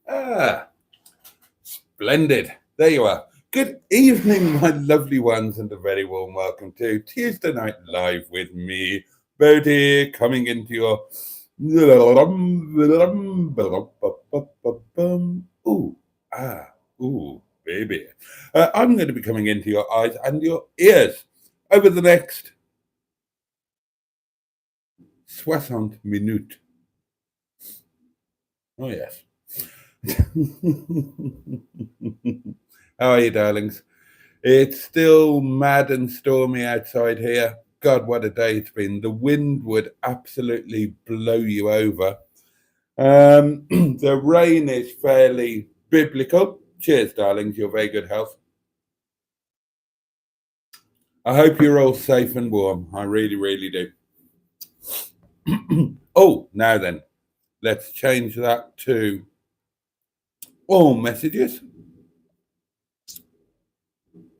Ah, splendid. There you are. Good evening, my lovely ones, and a very warm welcome to Tuesday Night Live with me, Boaty, coming into your. Ooh, ah, ooh, baby. I'm going to be coming into your eyes and your ears over the next 60 minutes. Oh, yes. How are you, darlings? It's still mad and stormy outside here. God, what a day it's been. The wind would absolutely blow you over. The rain is fairly biblical. Cheers, darlings. Your very good health. I hope you're all safe and warm. I really, really do. Oh, now then, let's change that to all messages.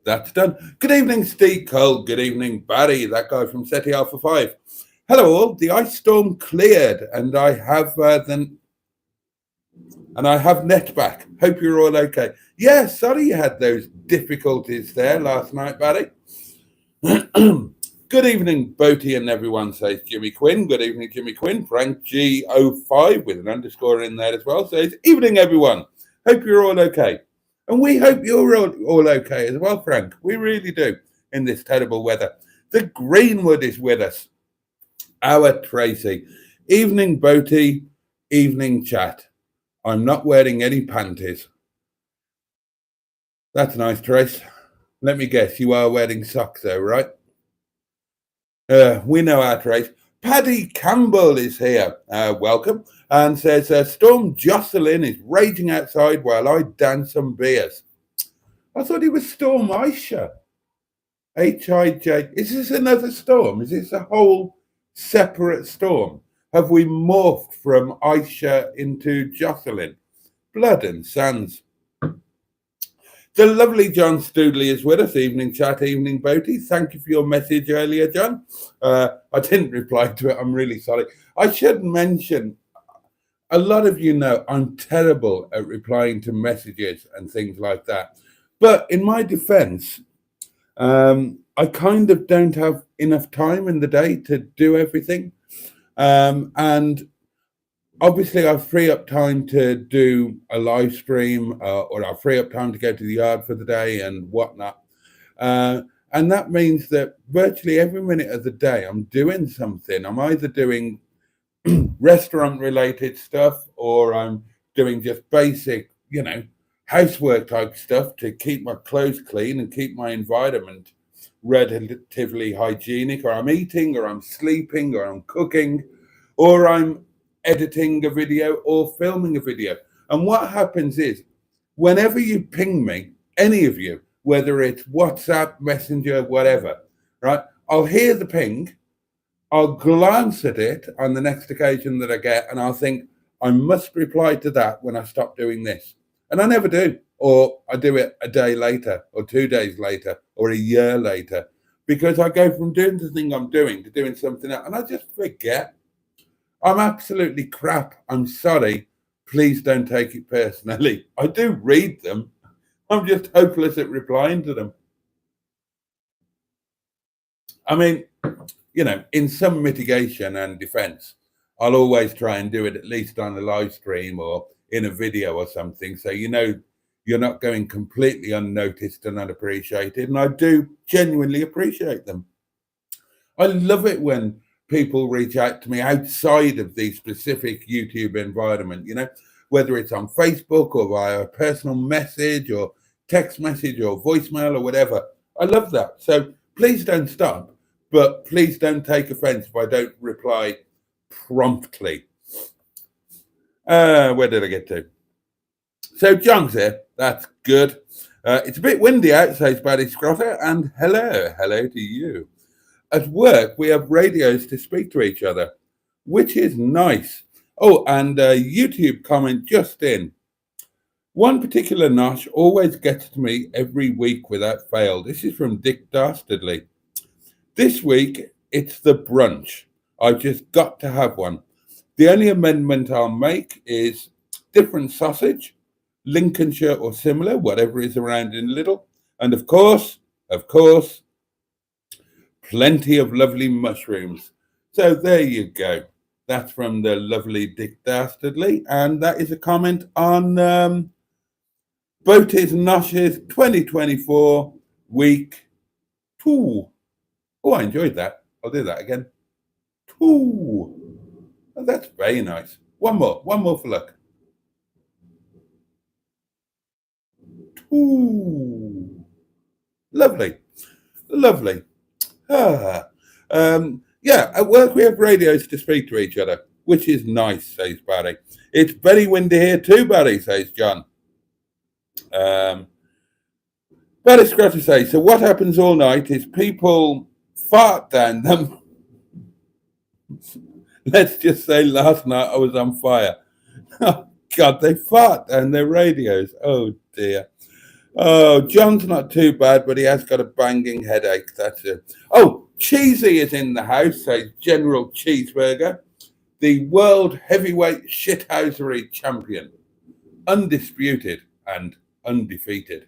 That's done. Good evening, Steve Cole. Good evening, Barry, that guy from SETI Alpha 5. Hello, all. The ice storm cleared, and I have net back. Hope you're all okay. Yeah, sorry you had those difficulties there last night, Barry. Good evening, Boaty and everyone, says Jimmy Quinn. Good evening, Jimmy Quinn. Frank G05 with an underscore in there as well says, evening, everyone. Hope you're all okay. And we hope you're all okay as well, Frank. We really do in this terrible weather. The Greenwood is with us. Our Tracy. Evening, Boaty. Evening, chat. I'm not wearing any panties. That's nice, Trace. Let me guess, you are wearing socks though, right? We know our Trace. Paddy Campbell is here. Welcome. And says, Storm Jocelyn is raging outside while I dance some beers. I thought it was Storm Aisha. H-I-J. Is this another storm? Is this a whole separate storm? Have we morphed from Aisha into Jocelyn? Blood and sands. The lovely John Stoodley is with us. Evening chat, evening Boaty. Thank you for your message earlier, John. I didn't reply to it. I'm really sorry. I should mention, a lot of you know I'm terrible at replying to messages and things like that. But in my defense, I kind of don't have enough time in the day to do everything. And obviously, I free up time to do a live stream or I free up time to go to the yard for the day and whatnot. And that means that virtually every minute of the day, I'm doing something. I'm either doing restaurant related stuff or I'm doing just basic, housework type stuff to keep my clothes clean and keep my environment relatively hygienic, or I'm eating, or I'm sleeping, or I'm cooking, or I'm editing a video or filming a video. And what happens is, whenever you ping me, any of you, whether it's WhatsApp, Messenger, whatever, right, I'll hear the ping, I'll glance at it on the next occasion that I get, and I'll think, I must reply to that when I stop doing this. And I never do. Or I do it a day later, or 2 days later, or a year later, because I go from doing the thing I'm doing to doing something else, and I just forget. I'm absolutely crap. I'm sorry. Please don't take it personally. I do read them. I'm just hopeless at replying to them. I mean, in some mitigation and defense, I'll always try and do it at least on a live stream or in a video or something. So, you're not going completely unnoticed and unappreciated. And I do genuinely appreciate them. I love it when people reach out to me outside of the specific YouTube environment, whether it's on Facebook or via a personal message or text message or voicemail or whatever. I love that. So please don't stop, but please don't take offense if I don't reply promptly. Where did I get to? So John's here. That's good. It's a bit windy out, says Barry Scrotter, and hello to you. At work, we have radios to speak to each other, which is nice. Oh, and a YouTube comment just in. One particular nosh always gets to me every week without fail. This is from Dick Dastardly. This week, it's the brunch. I've just got to have one. The only amendment I'll make is different sausage, Lincolnshire or similar, whatever is around in Lidl. And of course, plenty of lovely mushrooms. So there you go. That's from the lovely Dick Dastardly. And that is a comment on Boaty's Noshes 2024 week 2. Oh, I enjoyed that. I'll do that again. 2. Oh, that's very nice. One more for luck. 2. Lovely. Yeah, at work we have radios to speak to each other, which is nice, says Barry. It's very windy here too, Barry, says John. Barry Scratcher says, so what happens all night is people fart down them. Let's just say last night I was on fire. Oh, God, they fart down their radios. Oh, dear. Oh, John's not too bad, but he has got a banging headache. That's it. Oh, Cheesy is in the house, says General Cheeseburger, the world heavyweight shithousery champion, undisputed and undefeated.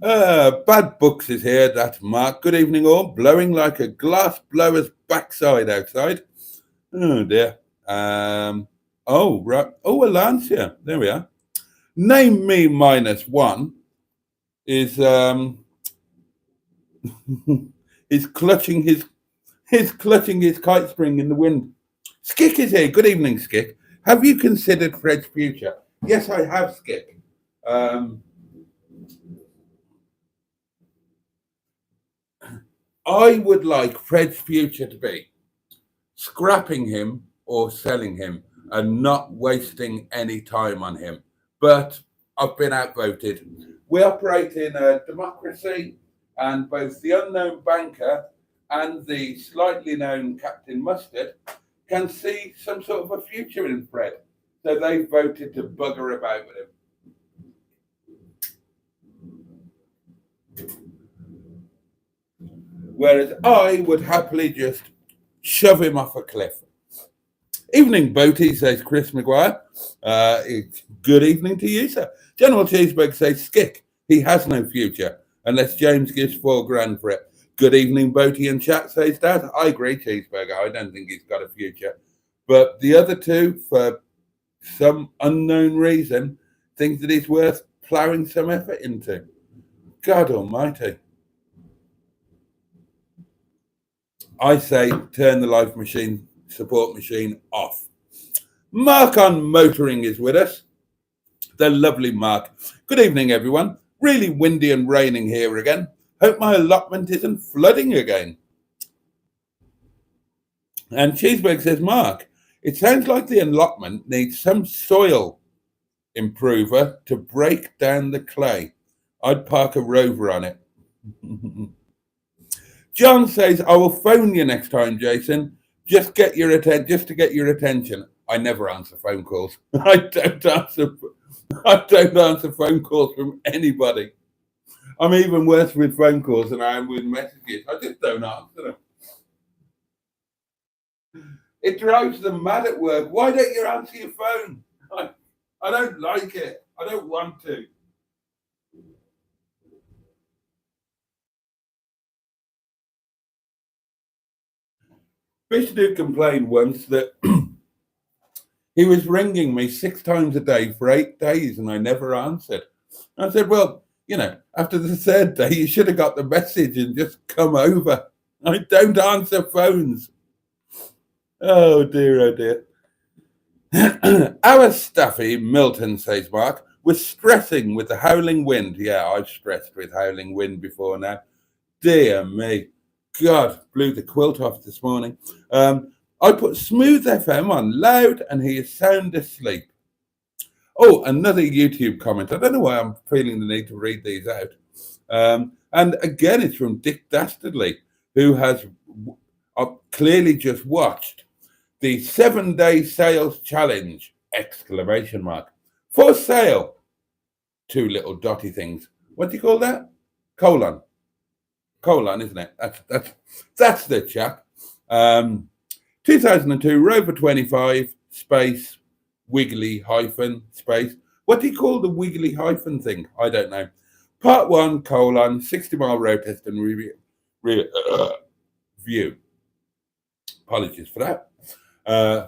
Bad Books is here. That's Mark. Good evening, all. Blowing like a glass blower's backside outside. Oh dear. Oh right. Oh, Alancia. There we are. Name me -1 is is clutching his kite string in the wind. Skick is here. Good evening, Skick. Have you considered Fred's future? Yes, I have, Skick. I would like Fred's future to be scrapping him or selling him and not wasting any time on him. But I've been outvoted. We operate in a democracy, and both the unknown banker and the slightly known Captain Mustard can see some sort of a future in Fred. So they voted to bugger about with him. Whereas I would happily just shove him off a cliff. Evening, Boaty, says Chris Maguire. Good evening to you, sir. General Cheeseburger says, Skick, he has no future unless James gives $4,000 for it. Good evening, Boaty and chat, says Dad. I agree, Cheeseburger. I don't think he's got a future. But the other two, for some unknown reason, think that he's worth ploughing some effort into. God almighty. I say turn the life machine support machine off. Mark on Motoring is with us. The lovely Mark. Good evening, everyone. Really windy and raining here again. Hope my allotment isn't flooding again. And Cheeseburg says, Mark, it sounds like the allotment needs some soil improver to break down the clay. I'd park a rover on it. John says, I will phone you next time, Jason. Just to get your attention. I never answer phone calls. I don't answer phone calls from anybody. I'm even worse with phone calls than I am with messages. I just don't answer them. It drives them mad at work. Why don't you answer your phone? I don't like it. I don't want to. Vishnu complained once that he was ringing me 6 times a day for 8 days and I never answered. I said, well, after the 3rd day, you should have got the message and just come over. I don't answer phones. Oh, dear. Our staffy, Milton, says Mark, was stressing with the howling wind. Yeah, I've stressed with howling wind before now. Dear me. God, blew the quilt off this morning. I put Smooth FM on loud and he is sound asleep. Oh, another YouTube comment. I don't know why I'm feeling the need to read these out. And again, it's from Dick Dastardly, who has clearly just watched the 7-day sales challenge, ! For sale. 2 little dotty things. What do you call that? Colon, isn't it? That's the chap. 2002 Rover 25 space wiggly hyphen space. What do you call the wiggly hyphen thing? I don't know. Part 1 : 60-mile road test and review. Apologies for that.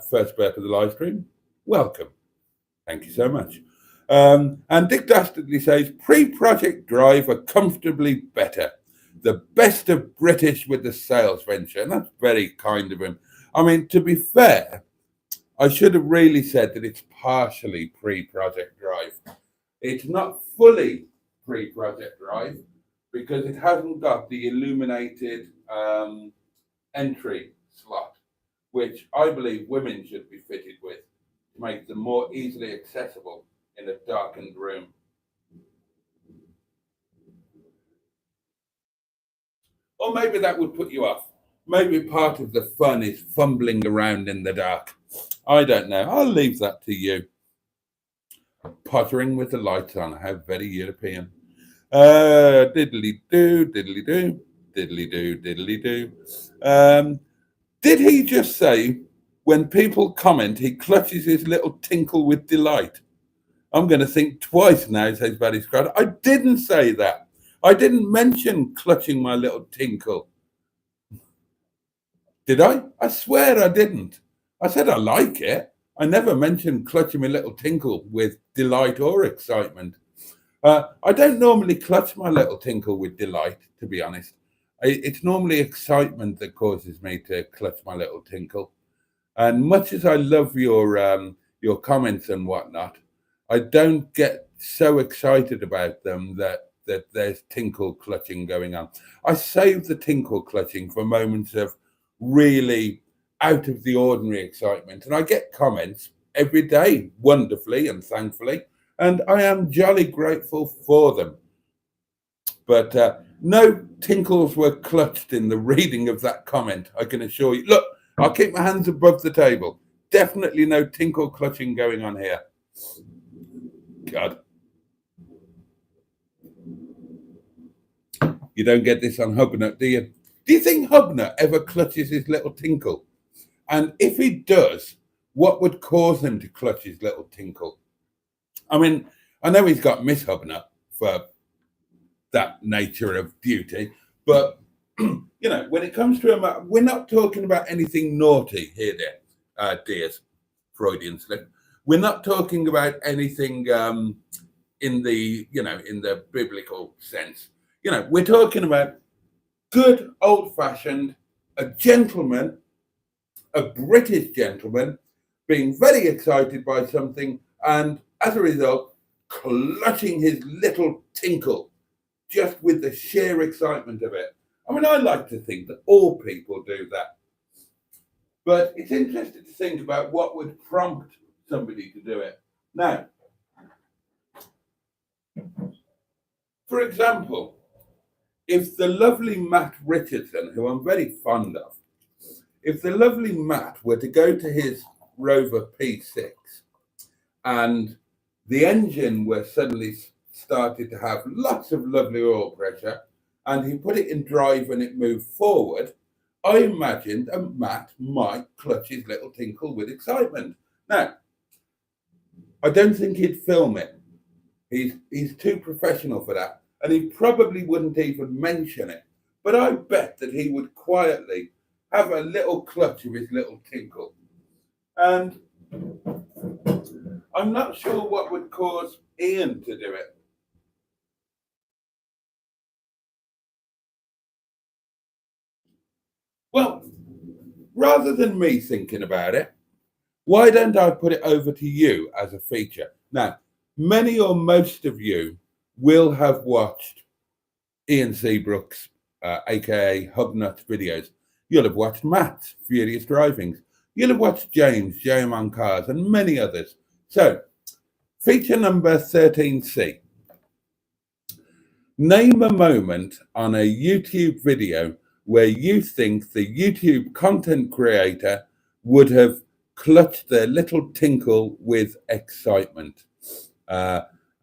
First burp of the live stream. Welcome. Thank you so much. And Dick Dastardly says, pre-project drive are comfortably better. The best of British with the sales venture. And that's very kind of him. I mean, to be fair, I should have really said that it's partially pre-project drive. It's not fully pre-project drive because it hasn't got the illuminated entry slot, which I believe women should be fitted with to make them more easily accessible in a darkened room. Or maybe that would put you off. Maybe part of the fun is fumbling around in the dark. I don't know. I'll leave that to you. Pottering with the lights on. How very European. Diddly do, diddly do, diddly do, diddly do. Did he just say, when people comment, he clutches his little tinkle with delight? I'm going to think twice now, says Barry Scott. I didn't say that. I didn't mention clutching my little tinkle. Did I? I swear I didn't. I said I like it. I never mentioned clutching my little tinkle with delight or excitement. I don't normally clutch my little tinkle with delight, to be honest. It's normally excitement that causes me to clutch my little tinkle. And much as I love your comments and whatnot, I don't get so excited about them that there's tinkle clutching going on. I save the tinkle clutching for moments of really out of the ordinary excitement. And I get comments every day, wonderfully and thankfully, and I am jolly grateful for them. But no tinkles were clutched in the reading of that comment, I can assure you. Look, I'll keep my hands above the table. Definitely no tinkle clutching going on here. God. You don't get this on Hubnut, do you? Do you think Hubnut ever clutches his little tinkle? And if he does, what would cause him to clutch his little tinkle? I mean, I know he's got Miss Hubnut for that nature of beauty, but you know, when it comes to him, we're not talking about anything naughty here, dears. Freudian slip. We're not talking about anything in the biblical sense. You know, we're talking about good old-fashioned, a gentleman, a British gentleman, being very excited by something and as a result, clutching his little tinkle just with the sheer excitement of it. I mean, I like to think that all people do that. But it's interesting to think about what would prompt somebody to do it. Now, for example, if the lovely Matt Richardson, who I'm very fond of, if the lovely Matt were to go to his Rover P6 and the engine were suddenly started to have lots of lovely oil pressure and he put it in drive and it moved forward, I imagined that Matt might clutch his little tinkle with excitement. Now, I don't think he'd film it. He's too professional for that. And he probably wouldn't even mention it. But I bet that he would quietly have a little clutch of his little tinkle. And I'm not sure what would cause Ian to do it. Well, rather than me thinking about it, why don't I put it over to you as a feature? Now, many or most of you will have watched Ian Seabrook's, aka Hubnut videos. You'll have watched Matt's Furious Drivings. You'll have watched James, JM on Cars, and many others. So, feature number 13C. Name a moment on a YouTube video where you think the YouTube content creator would have clutched their little tinkle with excitement.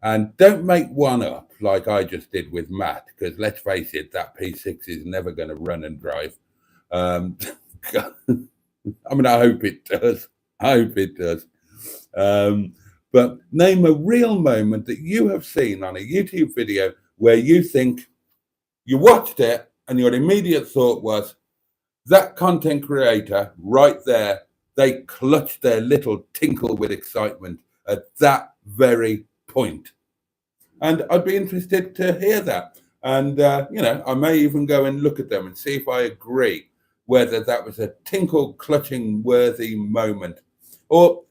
And don't make one up like I just did with Matt, because let's face it, that P6 is never going to run and drive. I mean, I hope it does. I hope it does. Um, but name a real moment that you have seen on a YouTube video where you think you watched it and your immediate thought was, that content creator right there, they clutched their little tinkle with excitement at that very point. And I'd be interested to hear that. And, I may even go and look at them and see if I agree whether that was a tinkle clutching worthy moment. Or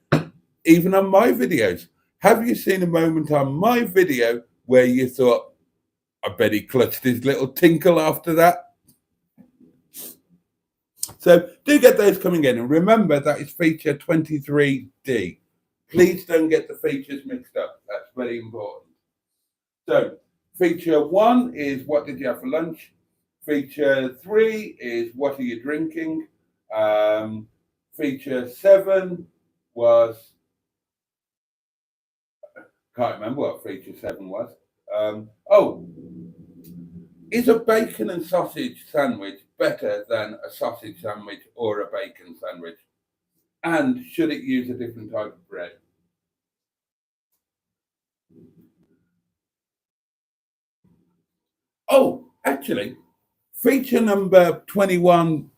even on my videos, have you seen a moment on my video where you thought, I bet he clutched his little tinkle after that? So do get those coming in. And remember, that is feature 23D. Please don't get the features mixed up. That's very important. So feature 1 is what did you have for lunch? Feature 3 is what are you drinking? Feature 7 was, can't remember what feature 7 was. Is a bacon and sausage sandwich better than a sausage sandwich or a bacon sandwich? And should it use a different type of bread? Oh, actually, feature number 21,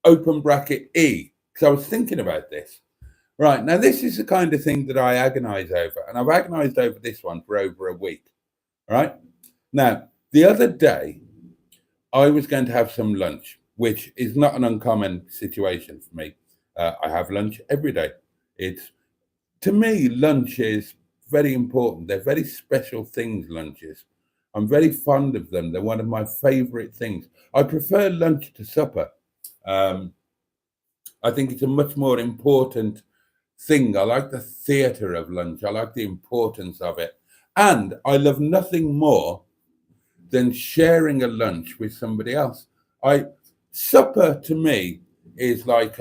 open bracket E, because I was thinking about this. Right, now this is the kind of thing that I agonize over, and I've agonized over this one for over a week. Right? Now, the other day, I was going to have some lunch, which is not an uncommon situation for me. I have lunch every day. It's, to me, lunch is very important. They're very special things, lunches. I'm very fond of them. They're one of my favorite things. I prefer lunch to supper. Um, I think it's a much more important thing. I like the theatre of lunch. I like the importance of it. And I love nothing more than sharing a lunch with somebody else. Supper to me is like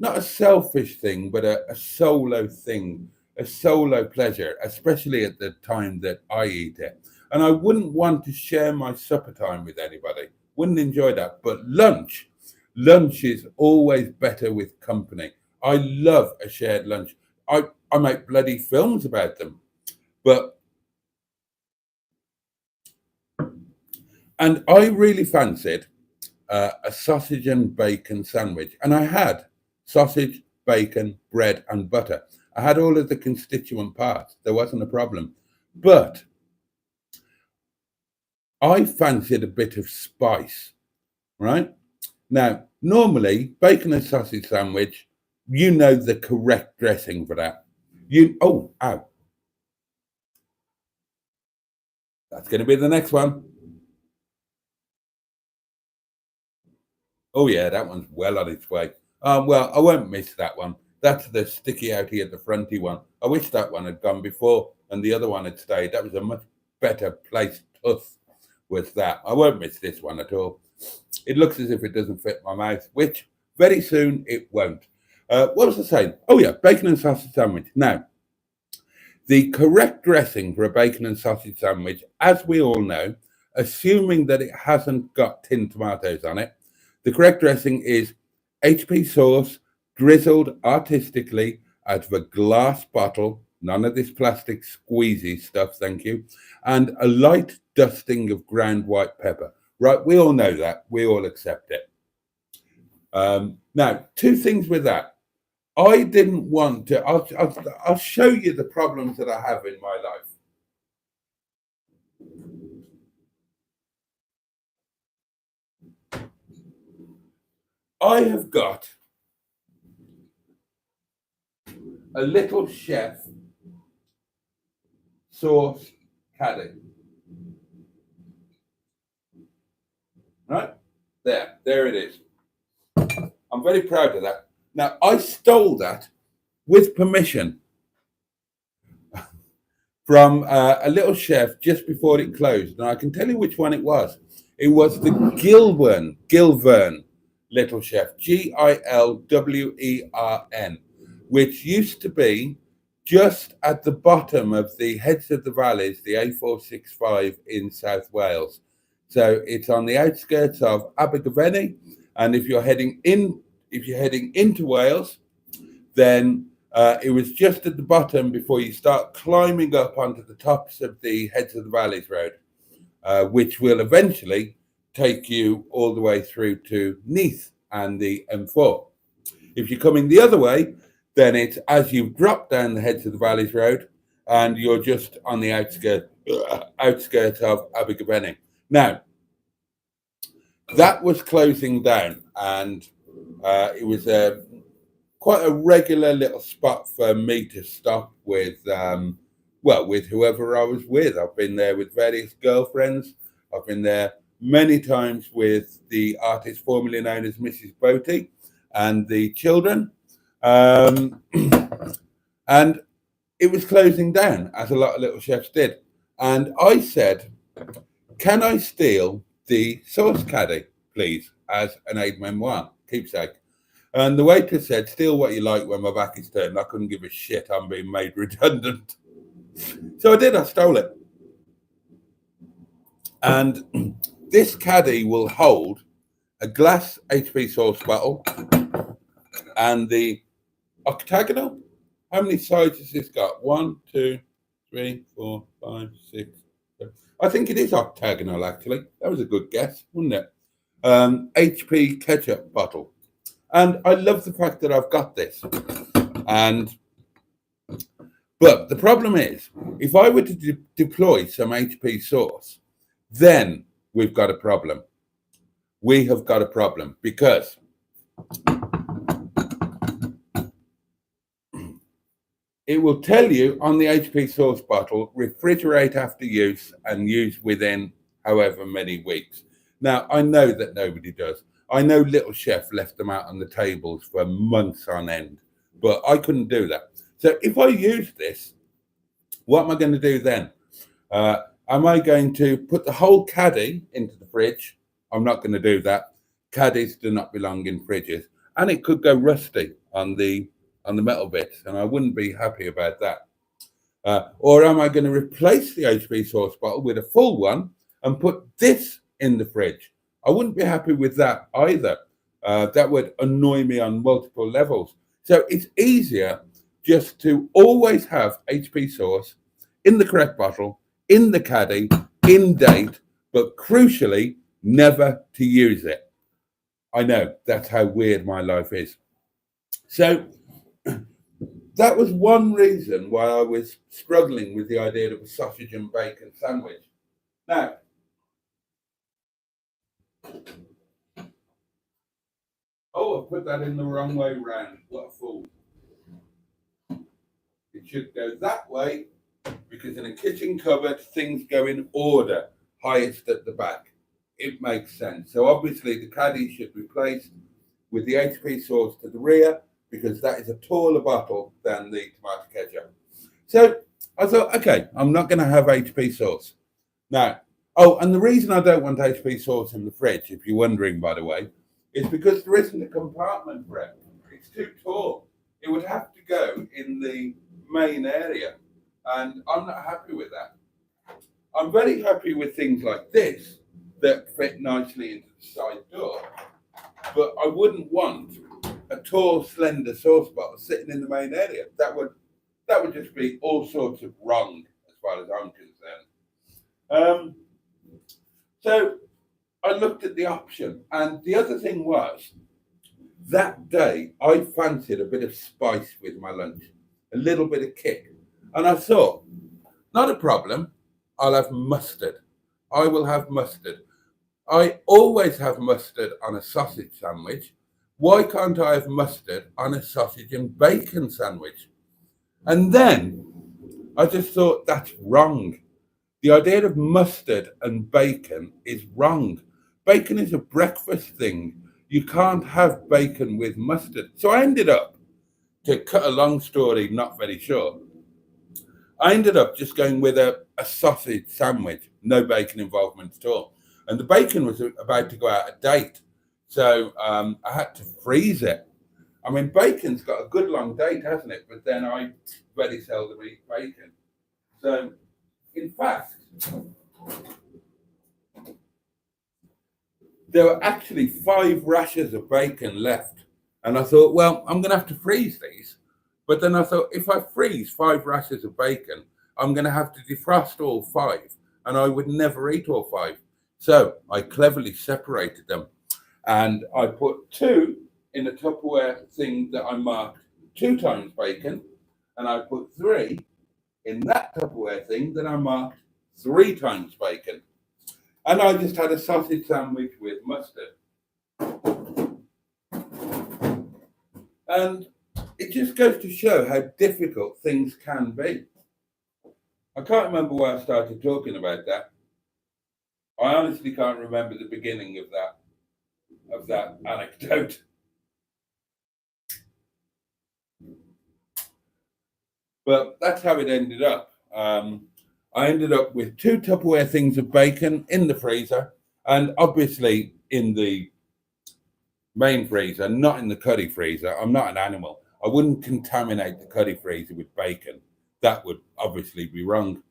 not a selfish thing, but a solo thing, a solo pleasure, especially at the time that I eat it. And I wouldn't want to share my supper time with anybody. Wouldn't enjoy that. But lunch is always better with company. I love a shared lunch. I make bloody films about them. But and I really fancied a sausage and bacon sandwich. And I had sausage, bacon, bread, and butter. I had all of the constituent parts. There wasn't a problem. But I fancied a bit of spice, right? Now, normally, bacon and sausage sandwich, you know the correct dressing for that. Ow. That's going to be the next one. Oh, yeah, that one's well on its way. Well, I won't miss that one. That's the sticky outy at the fronty one. I wish that one had gone before and the other one had stayed. That was a much better placed tooth with that. I won't miss this one at all. It looks as if it doesn't fit my mouth, which very soon it won't. What was I saying? Oh, yeah, bacon and sausage sandwich. Now, the correct dressing for a bacon and sausage sandwich, as we all know, assuming that it hasn't got tinned tomatoes on it, the correct dressing is HP sauce drizzled artistically out of a glass bottle, none of this plastic squeezy stuff, thank you, and a light dusting of ground white pepper. Right, we all know that. We all accept it. Now, two things with that. I didn't want to, I'll show you the problems that I have in my life. I have got a little chef sauce caddy. Right? There it is. I'm very proud of that. Now, I stole that with permission from a little chef just before it closed. And I can tell you which one it was. It was the Gilvern Little Chef, Gilwern, which used to be just at the bottom of the Heads of the Valleys, the A465 in South Wales. So it's on the outskirts of Abergavenny. And if you're heading in, if you're heading into Wales, then it was just at the bottom before you start climbing up onto the tops of the Heads of the Valleys road, which will eventually take you all the way through to Neath and the M4. If you're coming the other way, then it's as you drop down the Heads of the Valleys road and you're just on the outskirts of Abergavenny. Now, that was closing down, and it was quite a regular little spot for me to stop with, with whoever I was with. I've been there with various girlfriends. I've been there many times with the artist formerly known as Mrs. Boaty and the children. And it was closing down, as a lot of little chefs did. And I said, can I steal the sauce caddy, please, as an aide memoire keepsake? And the waitress said, steal what you like when my back is turned. I couldn't give a shit. I'm being made redundant. So I did. I stole it. And this caddy will hold a glass HP sauce bottle and the octagonal. How many sides has this got? 1, 2, 3, 4, 5, 6, 7. I think it is octagonal, actually. That was a good guess, wasn't it? HP ketchup bottle. And I love the fact that I've got this. But the problem is, if I were to deploy some HP sauce, then we've got a problem. We have got a problem because it will tell you on the HP sauce bottle, refrigerate after use and use within however many weeks. Now, I know that nobody does. I know Little Chef left them out on the tables for months on end, but I couldn't do that. So if I use this, what am I going to do then? Am I going to put the whole caddy into the fridge? I'm not going to do that. Caddies do not belong in fridges, and it could go rusty on the metal bits, and I wouldn't be happy about that. Or am I going to replace the HP sauce bottle with a full one and put this in the fridge? I wouldn't be happy with that either. That would annoy me on multiple levels. So it's easier just to always have HP sauce in the correct bottle, in the caddy, in date, but crucially, never to use it. I know, that's how weird my life is. So that was one reason why I was struggling with the idea of a sausage and bacon sandwich. Now, I put that in the wrong way round. What a fool. It should go that way because in a kitchen cupboard, things go in order, highest at the back. It makes sense. So obviously the caddy should be placed with the HP sauce to the rear because that is a taller bottle than the tomato ketchup. So I thought, okay, I'm not going to have HP sauce. Now, and the reason I don't want HP sauce in the fridge, if you're wondering, by the way, is because there isn't a compartment for it. It's too tall. It would have to go in the main area, and I'm not happy with that. I'm very happy with things like this that fit nicely into the side door, but I wouldn't want a tall, slender sauce bottle sitting in the main area. That would just be all sorts of wrong as far as I'm concerned. So I looked at the option, and the other thing was that day I fancied a bit of spice with my lunch, a little bit of kick, and I thought, not a problem, I'll have mustard. I will have mustard. I always have mustard on a sausage sandwich. Why can't I have mustard on a sausage and bacon sandwich? And then I just thought that's wrong. The idea of mustard and bacon is wrong. Bacon is a breakfast thing. You can't have bacon with mustard. So I ended up, to cut a long story not very short, I ended up just going with a sausage sandwich, no bacon involvement at all. And the bacon was about to go out of date. So I had to freeze it. I mean, bacon's got a good long date, hasn't it? But then I very seldom eat bacon. So, in fact, there were actually 5 rashers of bacon left. And I thought, well, I'm going to have to freeze these. But then I thought, if I freeze 5 rashers of bacon, I'm going to have to defrost all 5, and I would never eat all 5. So I cleverly separated them, and I put 2 in a Tupperware thing that I marked 2 times bacon, and I put 3 in that Tupperware thing that I marked 3 times bacon. And I just had a sausage sandwich with mustard. And it just goes to show how difficult things can be. I can't remember why I started talking about that. I honestly can't remember the beginning of that anecdote. But that's how it ended up. I ended up with 2 Tupperware things of bacon in the freezer, and obviously in the main freezer, not in the cuddy freezer. I'm not an animal. I wouldn't contaminate the cuddy freezer with bacon. That would obviously be wrong.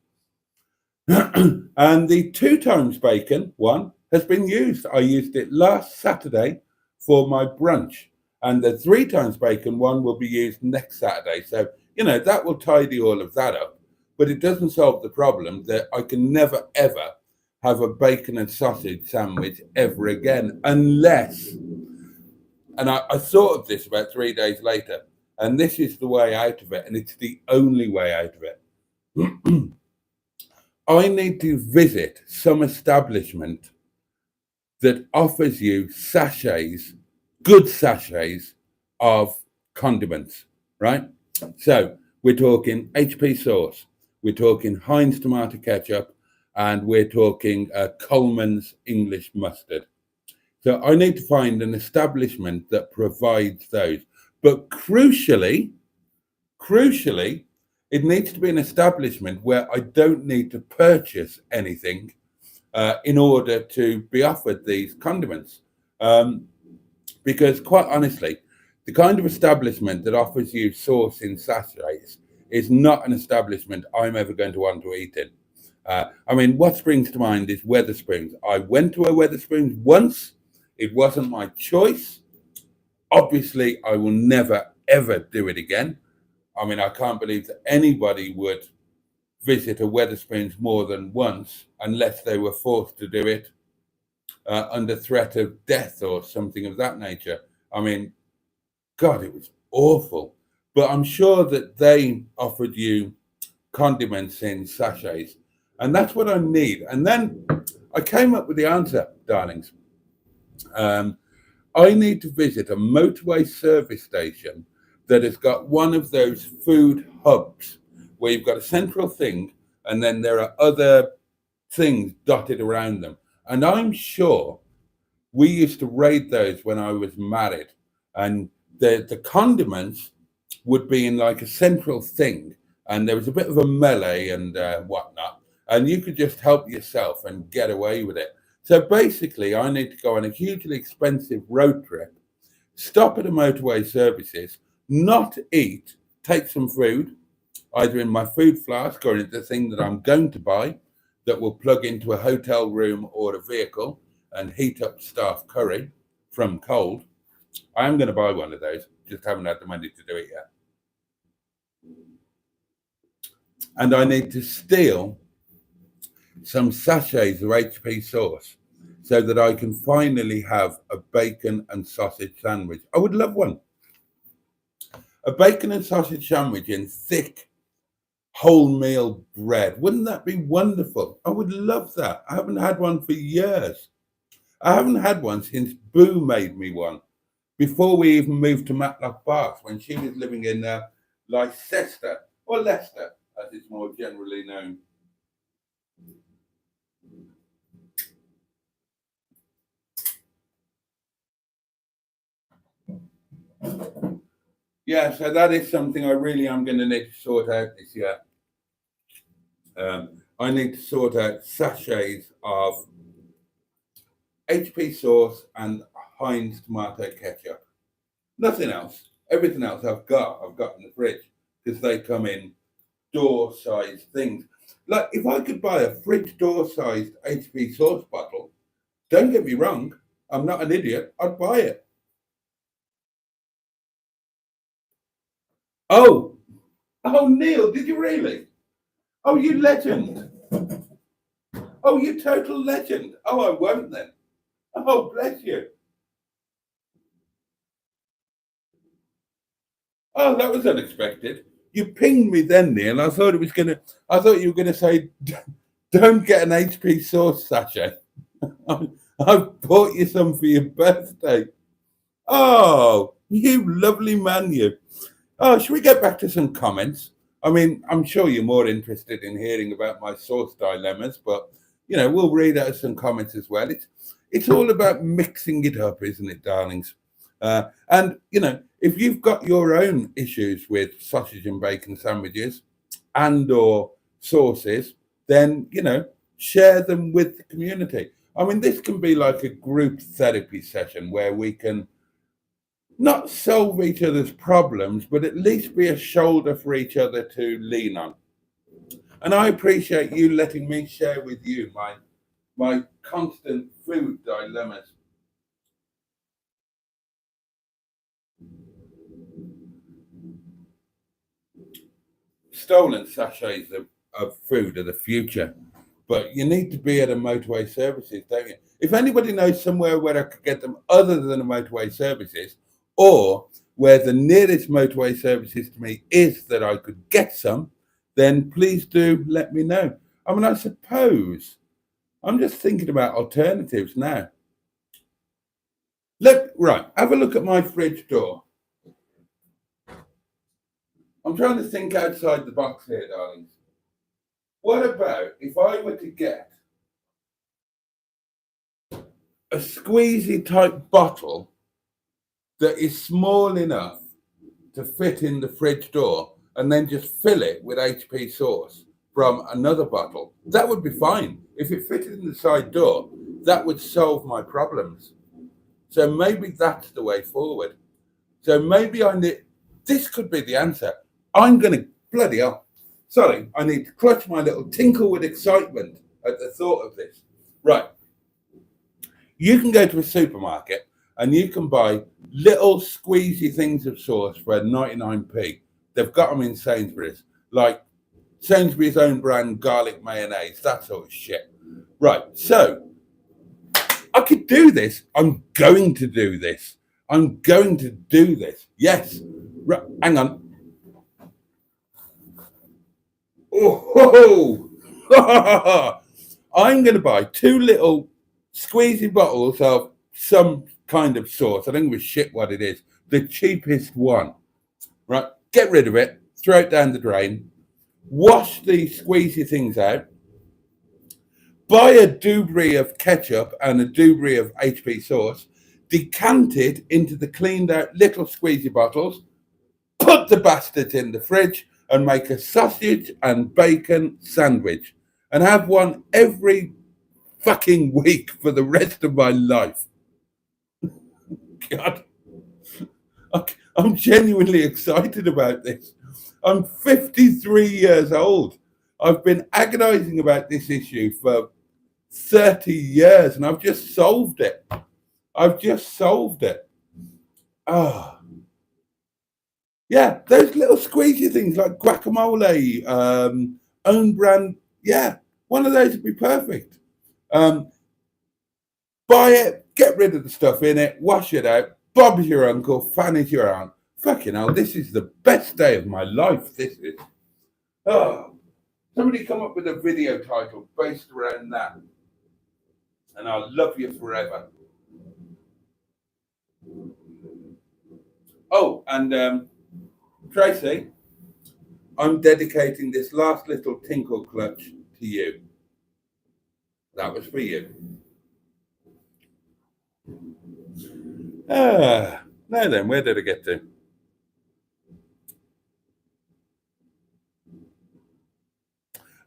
And the 2 times bacon one has been used. I used it last Saturday for my brunch, and the 3 times bacon one will be used next Saturday. So, that will tidy all of that up, but it doesn't solve the problem that I can never, ever have a bacon and sausage sandwich ever again, unless, and I thought of this about 3 days later, and this is the way out of it, and it's the only way out of it. I need to visit some establishment that offers you sachets, good sachets of condiments, right? So we're talking HP sauce, we're talking Heinz tomato ketchup, and we're talking Coleman's English mustard. So I need to find an establishment that provides those. But crucially, it needs to be an establishment where I don't need to purchase anything in order to be offered these condiments. Because quite honestly, the kind of establishment that offers you sauce in sachets is not an establishment I'm ever going to want to eat in. What springs to mind is Wetherspoons. I went to a Wetherspoons once. It wasn't my choice. Obviously, I will never, ever do it again. I can't believe that anybody would visit a Wetherspoons more than once unless they were forced to do it under threat of death or something of that nature. God, it was awful. But I'm sure that they offered you condiments in sachets, and that's what I need. And then I came up with the answer, darlings. I need to visit a motorway service station that has got one of those food hubs where you've got a central thing and then there are other things dotted around them. And I'm sure we used to raid those when I was married, and the condiments would be in like a central thing, and there was a bit of a melee and whatnot, and you could just help yourself and get away with it. So basically, I need to go on a hugely expensive road trip, stop at a motorway services, not eat, take some food, either in my food flask or in the thing that I'm going to buy that will plug into a hotel room or a vehicle and heat up staff curry from cold. I am going to buy one of those, just haven't had the money to do it yet. And I need to steal some sachets of HP sauce so that I can finally have a bacon and sausage sandwich. I would love one. A bacon and sausage sandwich in thick wholemeal bread. Wouldn't that be wonderful? I would love that. I haven't had one for years. I haven't had one since Boo made me one, before we even moved to Matlock Park, when she was living in Leicester, or Leicester, as it's more generally known. Yeah, so that is something I really am going to need to sort out this year. I need to sort out sachets of HP sauce and Heinz tomato ketchup. Nothing else. Everything else I've got in the fridge, because they come in door-sized things. Like, if I could buy a fridge door-sized HP sauce bottle, don't get me wrong, I'm not an idiot, I'd buy it. Oh, oh, Neil, did you really? Oh, you legend. Oh, you total legend. Oh, I won't then. Oh, bless you. Oh, that was unexpected. You pinged me then, Neil. I thought you were gonna say, don't get an HP sauce sachet. I've bought you some for your birthday. Oh, you lovely man, you. Oh, should we get back to some comments? I mean, I'm sure you're more interested in hearing about my sauce dilemmas, but we'll read out some comments as well. It's all about mixing it up, isn't it, darlings? And if you've got your own issues with sausage and bacon sandwiches and/or sauces, then share them with the community. I mean, this can be like a group therapy session where we can not solve each other's problems, but at least be a shoulder for each other to lean on. And I appreciate you letting me share with you my constant food dilemmas. Stolen sachets of food are the future, but you need to be at a motorway services, don't you? If anybody knows somewhere where I could get them other than a motorway services, or where the nearest motorway services to me is that I could get some, then please do let me know. I mean, I suppose I'm just thinking about alternatives now. Right, have a look at my fridge door. I'm trying to think outside the box here, darlings. What about if I were to get a squeezy type bottle that is small enough to fit in the fridge door and then just fill it with HP sauce from another bottle? That would be fine. If it fitted in the side door, that would solve my problems. So maybe that's the way forward. So maybe this could be the answer. I'm going to, bloody hell. Sorry, I need to clutch my little tinkle with excitement at the thought of this. Right. You can go to a supermarket and you can buy little squeezy things of sauce for 99p. They've got them in Sainsbury's, like Sainsbury's own brand garlic mayonnaise, that sort of shit. Right, so I could do this. I'm going to do this. I'm going to do this. Yes. Right, hang on. Oh, I'm going to buy 2 little squeezy bottles of some kind of sauce. I don't give a shit what it is. The cheapest one. Right? Get rid of it. Throw it down the drain. Wash the squeezy things out. Buy a doobry of ketchup and a doobry of HP sauce. Decant it into the cleaned out little squeezy bottles. Put the bastards in the fridge and make a sausage and bacon sandwich and have one every fucking week for the rest of my life. God, I'm genuinely excited about this. I'm 53 years old. I've been agonizing about this issue for 30 years and I've just solved it. Ah. Yeah, those little squeezy things like guacamole, own brand. Yeah, one of those would be perfect. Buy it, get rid of the stuff in it, wash it out. Bob's your uncle, Fanny's your aunt. Fucking hell, this is the best day of my life. This is. Oh, somebody come up with a video title based around that. And I'll love you forever. Oh, and Tracy, I'm dedicating this last little tinkle clutch to you. That was for you. Now then, where did I get to?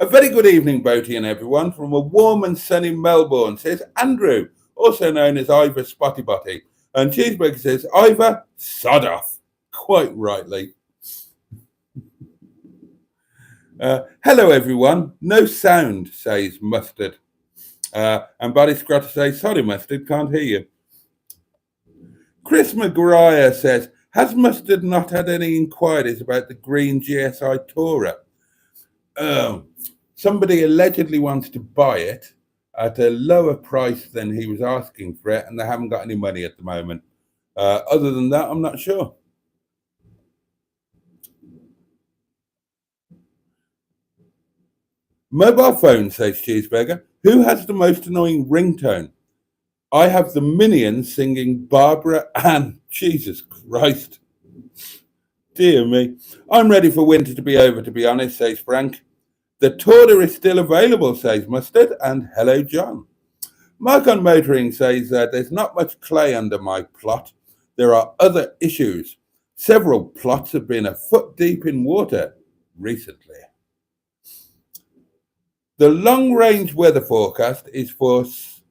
A very good evening, Boaty and everyone, from a warm and sunny Melbourne, says Andrew, also known as Ivor Spotty Botty. And Cheeseburger says, Ivor, sod off. Quite rightly. Hello, everyone. No sound, says Mustard. And Buddy Scrutter says, sorry, Mustard, can't hear you. Chris McGuire says, Has Mustard not had any inquiries about the green GSI Tourer? Um, Somebody allegedly wants to buy it at a lower price than he was asking for it, and they haven't got any money at the moment. Other than that, I'm not sure. Mobile phone, says Cheeseburger. Who has the most annoying ringtone? I have the Minions singing Barbara Ann. Jesus Christ. Dear me. I'm ready for winter to be over, to be honest, says Frank. The Tourer is still available, says Mustard, and hello, John. Mark on Motoring says there's not much clay under my plot. There are other issues. Several plots have been a foot deep in water recently. The long range weather forecast is for sun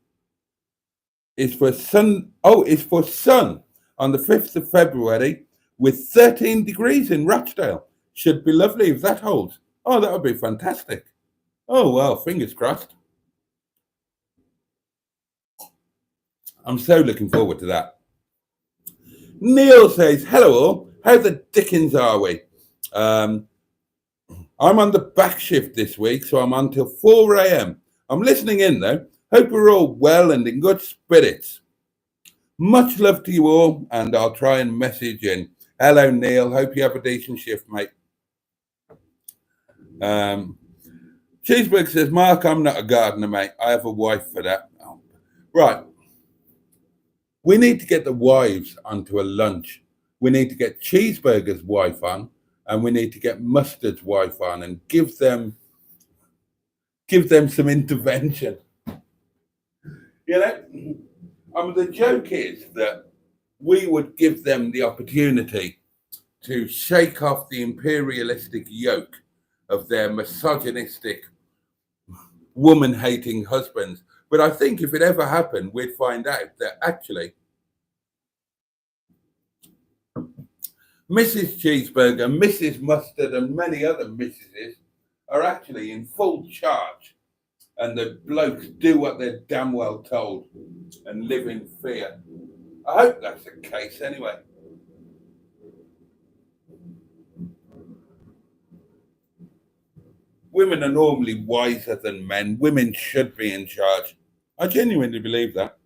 on the 5th of February with 13 degrees in Rochdale. Should be lovely if that holds. Oh, that would be fantastic. Oh, well, fingers crossed. I'm so looking forward to that. Neil says, hello all. How the dickens are we? I'm on the back shift this week, so I'm on till 4 a.m. I'm listening in though. Hope we're all well and in good spirits. Much love to you all, and I'll try and message in. Hello, Neil. Hope you have a decent shift, mate. Cheeseburger says, Mark, I'm not a gardener, mate. I have a wife for that. Oh. Right. We need to get the wives onto a lunch. We need to get Cheeseburger's wife on, and we need to get Mustard's wife on and give them some intervention. You know, the joke is that we would give them the opportunity to shake off the imperialistic yoke of their misogynistic, woman-hating husbands. But I think if it ever happened, we'd find out that actually Mrs. Cheeseburger, Mrs. Mustard, and many other Mrs. are actually in full charge. And the blokes do what they're damn well told and live in fear. I hope that's the case anyway. Women are normally wiser than men. Women should be in charge. I genuinely believe that.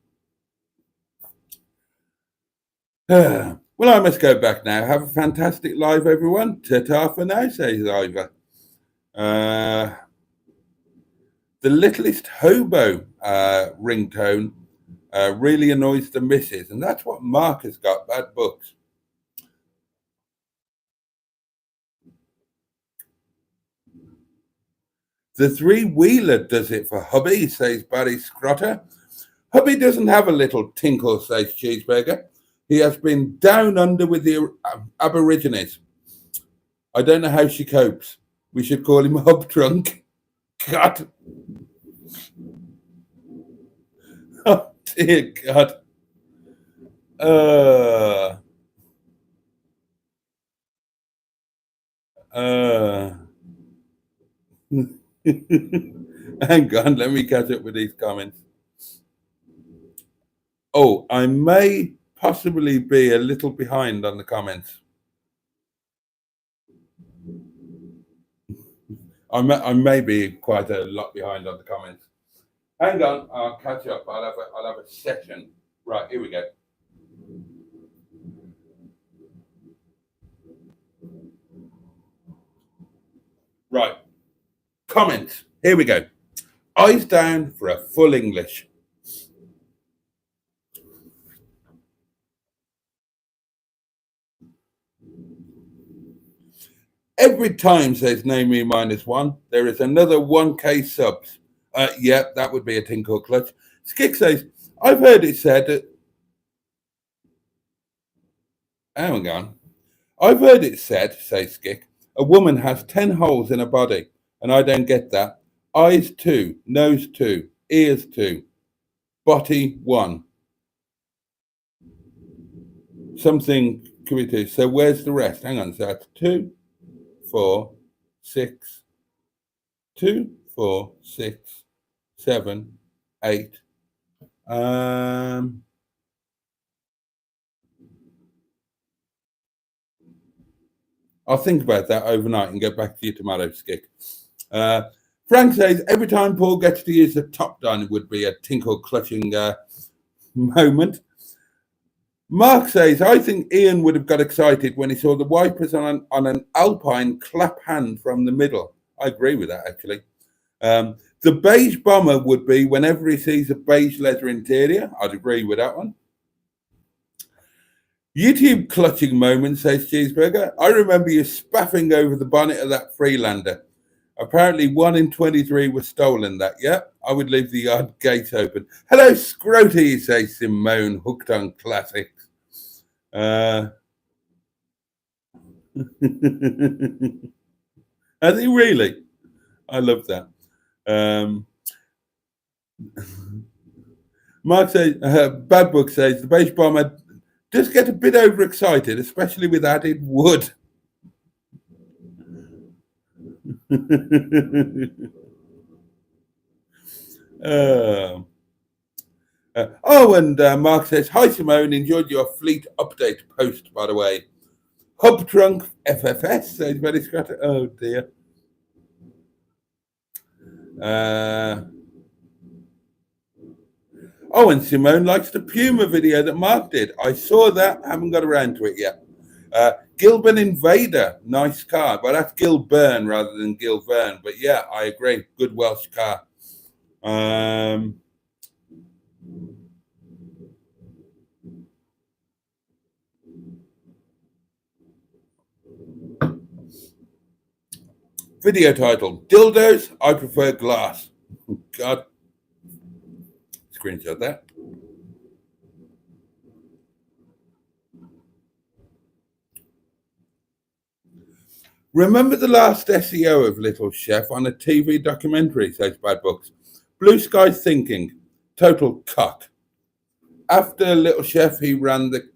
Well, I must go back now. Have a fantastic live, everyone. Ta-ta for now, says Ivor. The littlest hobo ringtone really annoys the missus, and that's what Mark has got, bad books. The three-wheeler does it for hubby, says Barry Scrotter. Hubby doesn't have a little tinkle, says Cheeseburger. He has been down under with the Aborigines. I don't know how she copes. We should call him Hub Trunk. God. Oh, dear God. Hang on, let me catch up with these comments. Oh, I may possibly be a little behind on the comments. I may be quite a lot behind on the comments. Hang on, I'll catch up. I'll have a session. Right, here we go. Right, comments. Here we go. Eyes down for a full English. Every time, says Name Me -1, there is another 1K subs. Yeah, that would be a tinkle clutch. Skick says, I've heard it said that. Hang on. I've heard it said, says Skick, a woman has 10 holes in her body, and I don't get that. Eyes 2, nose 2, ears 2, body 1. Something could be 2. So where's the rest? Hang on. So that's 2, 4, 6, 2, 4, 6, 7, 8. I'll think about that overnight and get back to you tomorrow, Skick. Frank says, every time Paul gets to use the top down, it would be a tinkle clutching moment. Mark says, I think Ian would have got excited when he saw the wipers on an Alpine clap hand from the middle. I agree with that, actually. The beige bomber would be whenever he sees a beige leather interior. I'd agree with that one. YouTube clutching moment, says Cheeseburger. I remember you spaffing over the bonnet of that Freelander. Apparently 1 in 23 was stolen that. Yeah, I would leave the yard gate open. Hello, Scroty, says Simone, hooked on classics. Has he really? I love that. Mark says, Bad Book says, the beige bomber does get a bit overexcited, especially with added wood. And Mark says, hi Simone, enjoyed your fleet update post, by the way. Hub Trunk FFS says, very scratchy. Oh dear. And Simone likes the Puma video that Mark did. I saw that, haven't got around to it yet. Gilburn Invader, nice car. But that's Gilburn rather than Gilvern. But yeah, I agree. Good Welsh car. Video title, Dildos, I prefer glass. God. Screenshot that. Remember the last SEO of Little Chef on a TV documentary, says Bad Books. Blue Sky Thinking, total cock. After Little Chef, he ran the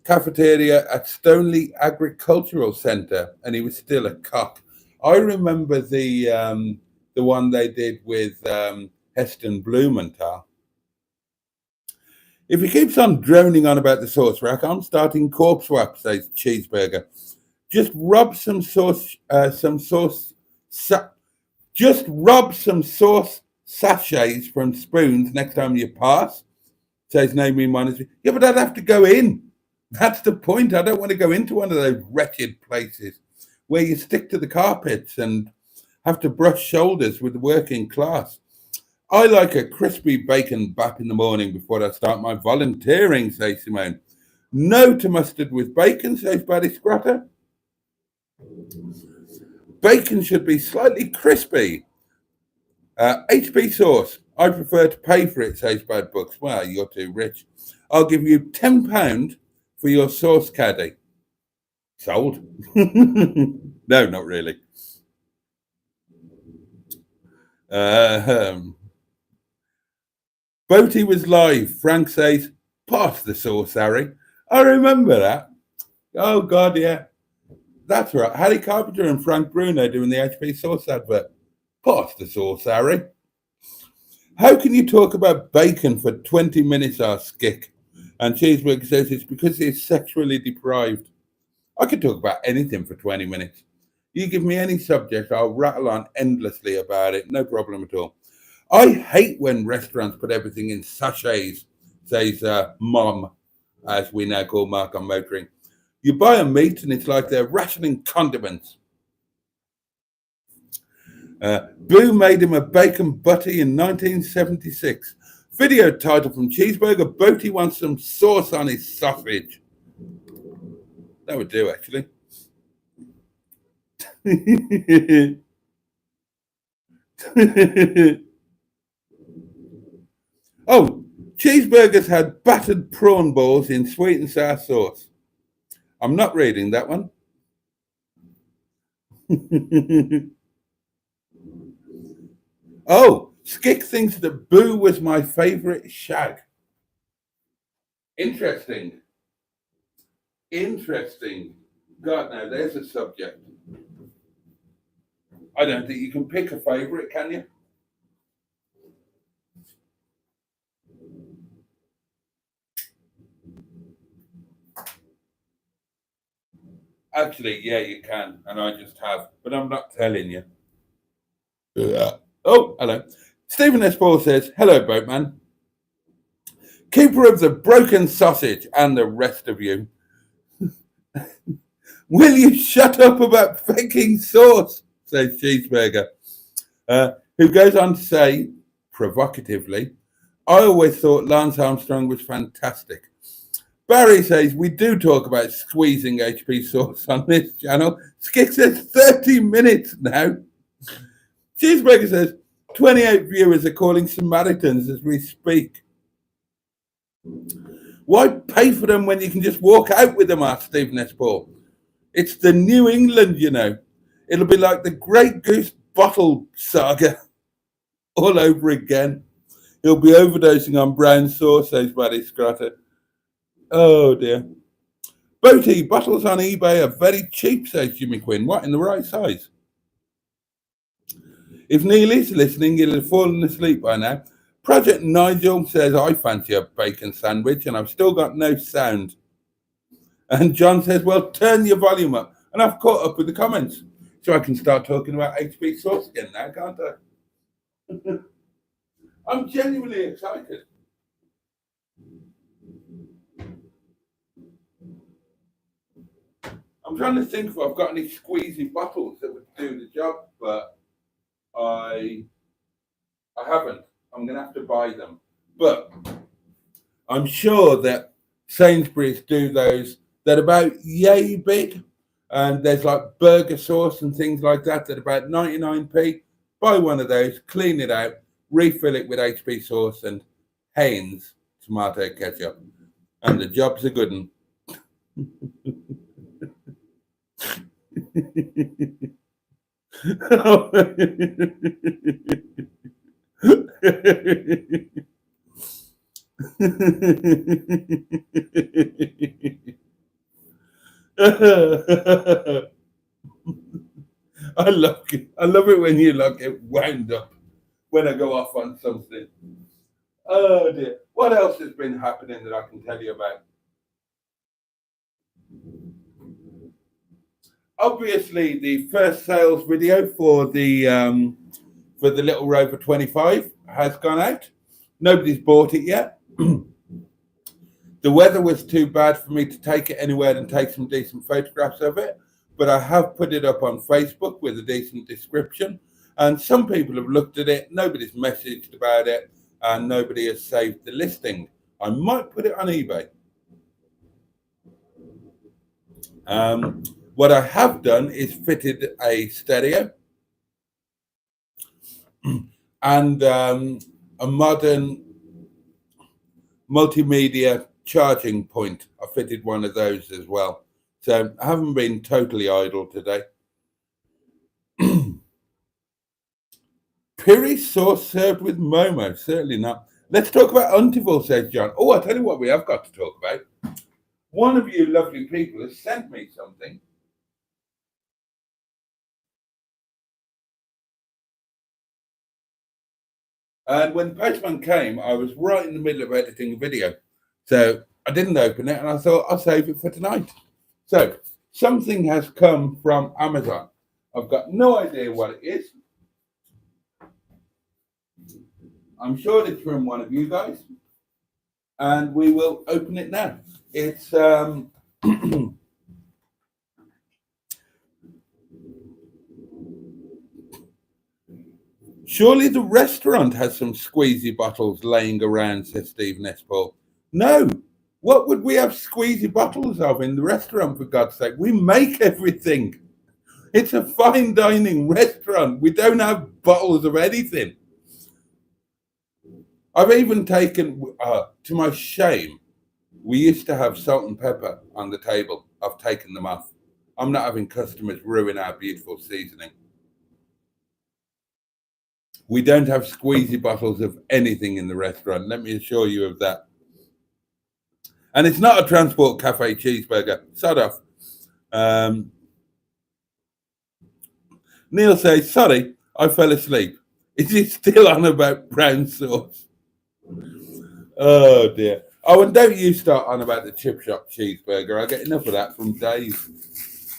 cafeteria at Stoneleigh Agricultural Centre, and he was still a cock. I remember the one they did with Heston Blumenthal. If he keeps on droning on about the sauce rack, I'm starting corpse swap, says Cheeseburger. Just rob some sauce sachets from spoons next time you pass, says Naomi Monastery. Yeah, but I'd have to go in. That's the point. I don't want to go into one of those wretched places where you stick to the carpets and have to brush shoulders with the working class. I like a crispy bacon bap in the morning before I start my volunteering, says Simone. No to mustard with bacon, says Buddy Scratter. Bacon should be slightly crispy. HP sauce. I prefer to pay for it, says Bad Books. Well, you're too rich. I'll give you £10 for your sauce caddy. Sold. No, not really. Boaty was live. Frank says, pass the sauce, Harry. I remember that. Oh, God, yeah. That's right. Harry Carpenter and Frank Bruno doing the HP sauce advert. Pass the sauce, Harry. How can you talk about bacon for 20 minutes, asks Skick? And Cheeseburger says it's because he's sexually deprived. I could talk about anything for 20 minutes. You give me any subject, I'll rattle on endlessly about it. No problem at all. I hate when restaurants put everything in sachets, says Mom, as we now call Mark on Motoring. You buy a meat and it's like they're rationing condiments. Boo made him a bacon butty in 1976. Video title from Cheeseburger, Boaty wants some sauce on his sausage. That would do, actually. Oh, Cheeseburgers had battered prawn balls in sweet and sour sauce. I'm not reading that one. Oh, Skick thinks that Boo was my favourite shag. Interesting. God, now there's a subject. I don't think you can pick a favourite, can you? Actually, yeah, you can, and I just have, but I'm not telling you. Oh, hello. Stephen S. Paul says, hello, boatman. Keeper of the broken sausage and the rest of you. Will you shut up about faking sauce? Says Cheeseburger, who goes on to say, provocatively, I always thought Lance Armstrong was fantastic. Barry says, we do talk about squeezing HP sauce on this channel. Skik says, 30 minutes now. Cheeseburger says, 28 viewers are calling Samaritans as we speak. Why pay for them when you can just walk out with them, asked Stephen S. Paul. It's the New England, you know. It'll be like the Great Goose bottle saga all over again. He'll be overdosing on brown sauce, says Barry Scrotter. Oh, dear. Boaty, bottles on eBay are very cheap, says Jimmy Quinn. What, in the right size? If Neil is listening, he'll have fallen asleep by now. Project Nigel says, I fancy a bacon sandwich and I've still got no sound. And John says, well, turn your volume up. And I've caught up with the comments. So I can start talking about HP sauce again now, can't I? I'm genuinely excited. I'm trying to think if I've got any squeezy bottles that would do the job, but I haven't. I'm going to have to buy them. But I'm sure that Sainsbury's do those. They're about yay big. And there's like burger sauce and things like that. They're about 99p. Buy one of those, clean it out, refill it with HP sauce and Heinz tomato ketchup. And the job's a good one. I love it. I love it when you like get wound up when I go off on something. Oh dear. What else has been happening that I can tell you about? Obviously, the first sales video for the Little Rover 25 has gone out. Nobody's bought it yet. The weather was too bad for me to take it anywhere and take some decent photographs of it, but I have put it up on Facebook with a decent description, and some people have looked at it. Nobody's messaged about it, and nobody has saved the listing. I might put it on eBay. What I have done is fitted a stereo and a modern multimedia charging point. I fitted one of those as well. So I haven't been totally idle today. Piri sauce served with Momo. Certainly not. Let's talk about Huntiville, says John. Oh, I'll tell you what we have got to talk about. One of you lovely people has sent me something. And when the postman came, I was right in the middle of editing a video. So I didn't open it and I thought I'll save it for tonight. So something has come from Amazon. I've got no idea what it is. I'm sure it's from one of you guys. And we will open it now. It's surely the restaurant has some squeezy bottles laying around, says Stephen S. Paul. No. What would we have squeezy bottles of in the restaurant, for God's sake? We make everything. It's a fine dining restaurant. We don't have bottles of anything. I've even taken, to my shame, we used to have salt and pepper on the table. I've taken them off. I'm not having customers ruin our beautiful seasoning. We don't have squeezy bottles of anything in the restaurant. Let me assure you of that. And it's not a Transport Cafe cheeseburger. Sod off. Neil says, sorry, I fell asleep. Is he still on about brown sauce? Oh, dear. Oh, and don't you start on about the chip shop cheeseburger. I get enough of that from Dave.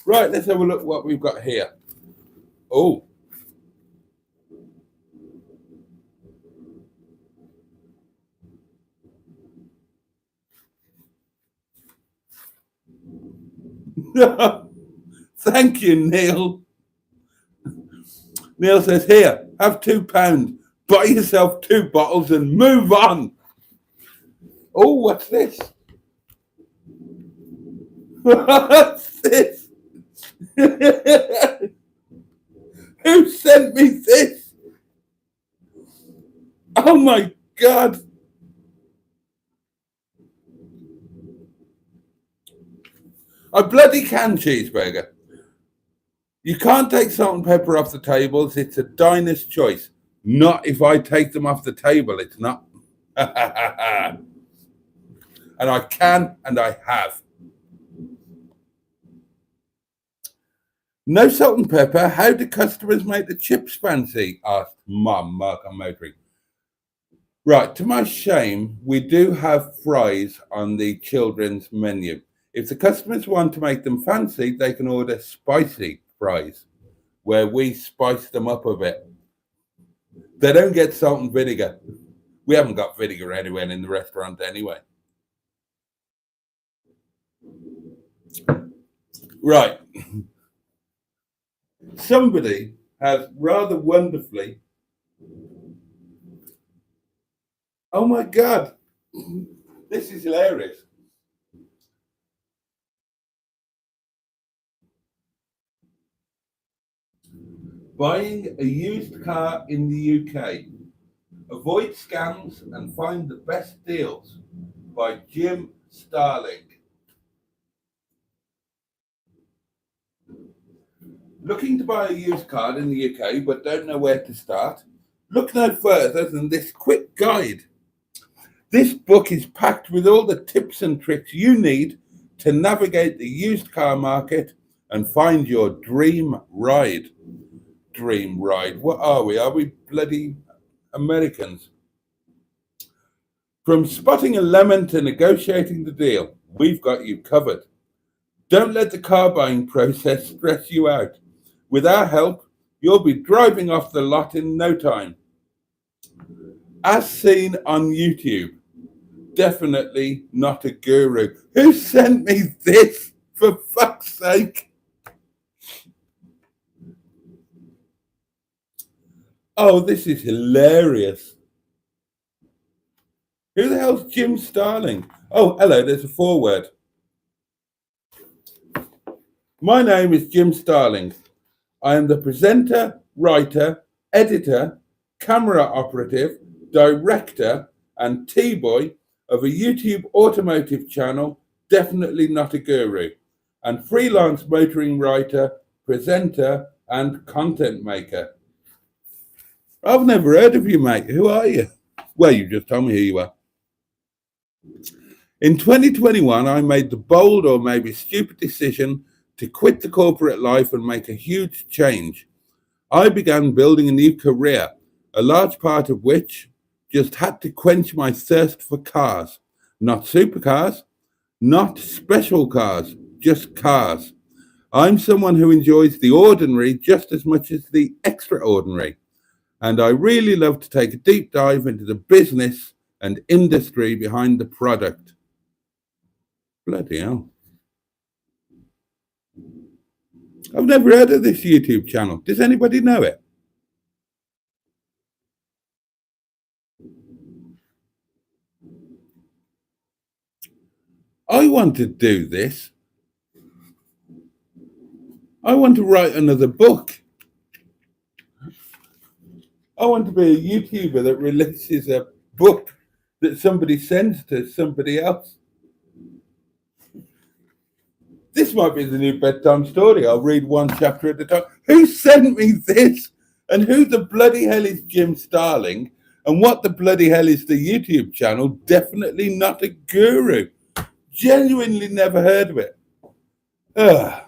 Right, let's have a look what we've got here. Oh. Thank you, Neil. Neil says, here, have £2. Buy yourself 2 bottles and move on. Oh, what's this? What's this? Who sent me this? Oh my God. A bloody canned cheeseburger. You can't take salt and pepper off the tables. It's a diner's choice. Not if I take them off the table, it's not. And I can and I have. No salt and pepper. How do customers make the chips fancy? Asked Mum, Mark on motoring. Right, to my shame, we do have fries on the children's menu. If the customers want to make them fancy, they can order spicy fries, where we spice them up a bit. They don't get salt and vinegar. We haven't got vinegar anywhere in the restaurant anyway. Right. Somebody has rather wonderfully. Oh my God. This is hilarious. Buying a used car in the UK. Avoid scams and find the best deals by Jim Starling. Looking to buy a used car in the UK but don't know where to start? Look no further than this quick guide. This book is packed with all the tips and tricks you need to navigate the used car market and find your dream ride. Dream ride. What are we? Are we bloody Americans? From spotting a lemon to negotiating the deal, we've got you covered. Don't let the car buying process stress you out. With our help, you'll be driving off the lot in no time. As seen on YouTube, definitely not a guru. Who sent me this, for fuck's sake? Oh, this is hilarious. Who the hell's Jim Starling? Oh, hello, there's a foreword. My name is Jim Starling. I am the presenter, writer, editor, camera operative, director, and T-boy of a YouTube automotive channel, Definitely Not a Guru, and freelance motoring writer, presenter, and content maker. I've never heard of you, mate. Who are you? Well, you just told me who you are. In 2021, I made the bold or maybe stupid decision to quit the corporate life and make a huge change. I began building a new career, a large part of which just had to quench my thirst for cars. Not supercars, not special cars, just cars. I'm someone who enjoys the ordinary just as much as the extraordinary. And I really love to take a deep dive into the business and industry behind the product. Bloody hell. I've never heard of this YouTube channel. Does anybody know it? I want to do this. I want to write another book. I want to be a YouTuber that releases a book that somebody sends to somebody else. This might be the new bedtime story. I'll read one chapter at a time. Who sent me this? And who the bloody hell is Jim Starling? And what the bloody hell is the YouTube channel? Definitely Not a Guru. Genuinely never heard of it. Ugh.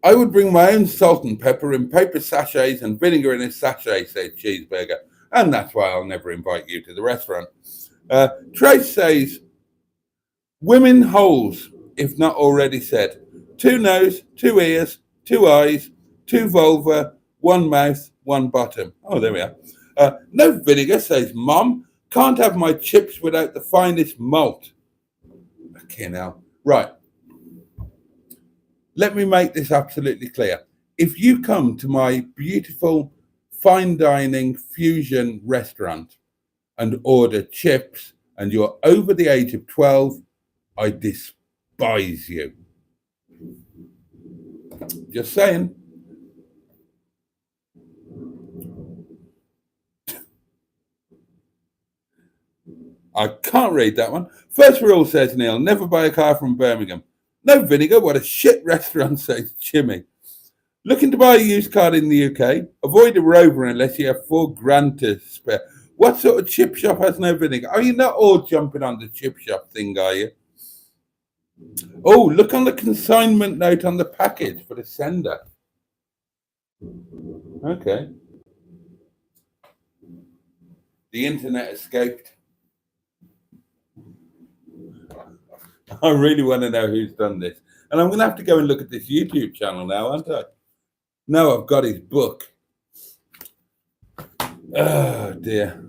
I would bring my own salt and pepper in paper sachets and vinegar in a sachet, said Cheeseburger. And that's why I'll never invite you to the restaurant. Trace says, women holes, if not already said. Two nose, two ears, two eyes, two vulva, one mouth, one bottom. Oh, there we are. No vinegar, says Mom. Can't have my chips without the finest malt. Okay, now. Right. Let me make this absolutely clear. If you come to my beautiful fine dining fusion restaurant and order chips and you're over the age of 12, I despise you. Just saying. I can't read that one. First rule, says Neil, never buy a car from Birmingham. No vinegar, what a shit restaurant, says Jimmy. Looking to buy a used car in the UK? Avoid a Rover unless you have £4,000 to spare. What sort of chip shop has no vinegar? Are you not all jumping on the chip shop thing, are you? Oh, look on the consignment note on the package for the sender. Okay. The internet escaped. I really want to know who's done this. And I'm going to have to go and look at this YouTube channel now, aren't I? No, I've got his book. Oh, dear.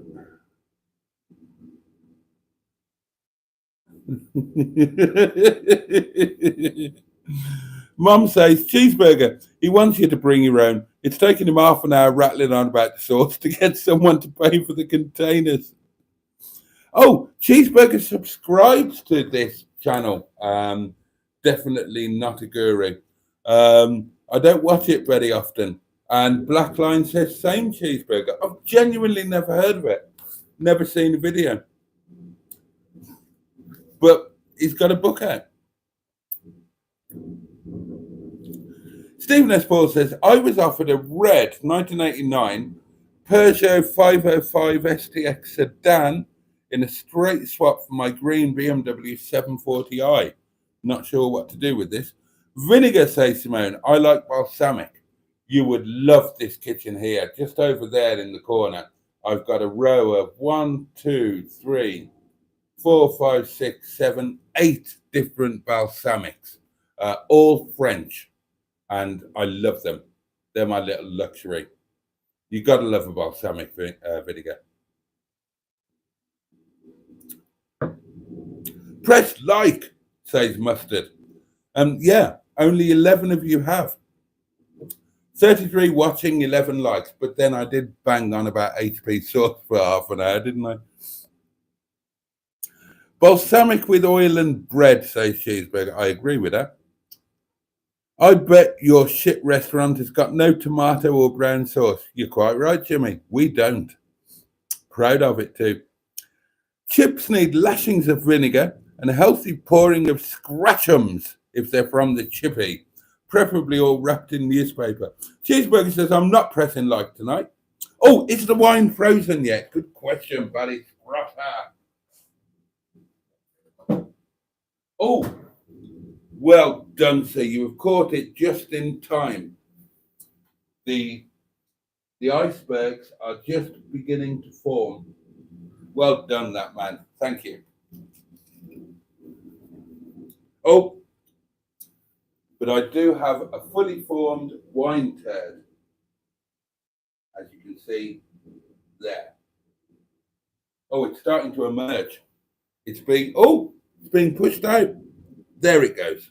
Mum says, Cheeseburger, he wants you to bring your own. It's taken him half an hour rattling on about the sauce to get someone to pay for the containers. Oh, Cheeseburger subscribes to this channel. Definitely not a guru. I don't watch it very often. And Blackline says, same, Cheeseburger. I've genuinely never heard of it. Never seen a video. But he's got a book out. Stephen S. Paul says, I was offered a red 1989 Peugeot 505 STX sedan in a straight swap for my green BMW 740i. Not sure what to do with this. Vinegar, says Simone. I like balsamic. You would love this kitchen here. Just over there in the corner, I've got a row of 1, 2, 3, 4, 5, 6, 7, 8 different balsamics, all French. And I love them. They're my little luxury. You got to love a balsamic vinegar. Press like, says Mustard. Yeah, only 11 of you have. 33 watching, 11 likes. But then I did bang on about HP sauce for half an hour, didn't I? Balsamic with oil and bread, says Cheeseburger. I agree with that. I bet your shit restaurant has got no tomato or brown sauce. You're quite right, Jimmy. We don't. Proud of it too. Chips need lashings of vinegar and a healthy pouring of scratchums if they're from the chippy, preferably all wrapped in newspaper. Cheeseburger says, I'm not pressing like tonight. Oh, is the wine frozen yet? Good question, buddy. Oh, well done, sir. You have caught it just in time. The icebergs are just beginning to form. Well done, that man. Thank you. Oh, but I do have a fully formed wine turd, as you can see there. Oh, it's starting to emerge. It's being pushed out. There it goes.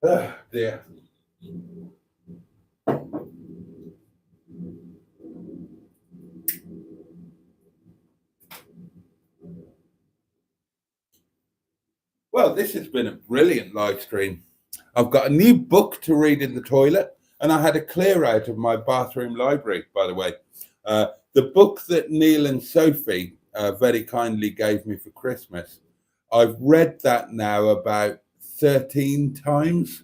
Oh, dear. Well, this has been a brilliant live stream. I've got a new book to read in the toilet, and I had a clear out of my bathroom library, by the way. The book that Neil and Sophie very kindly gave me for Christmas, I've read that now about 13 times.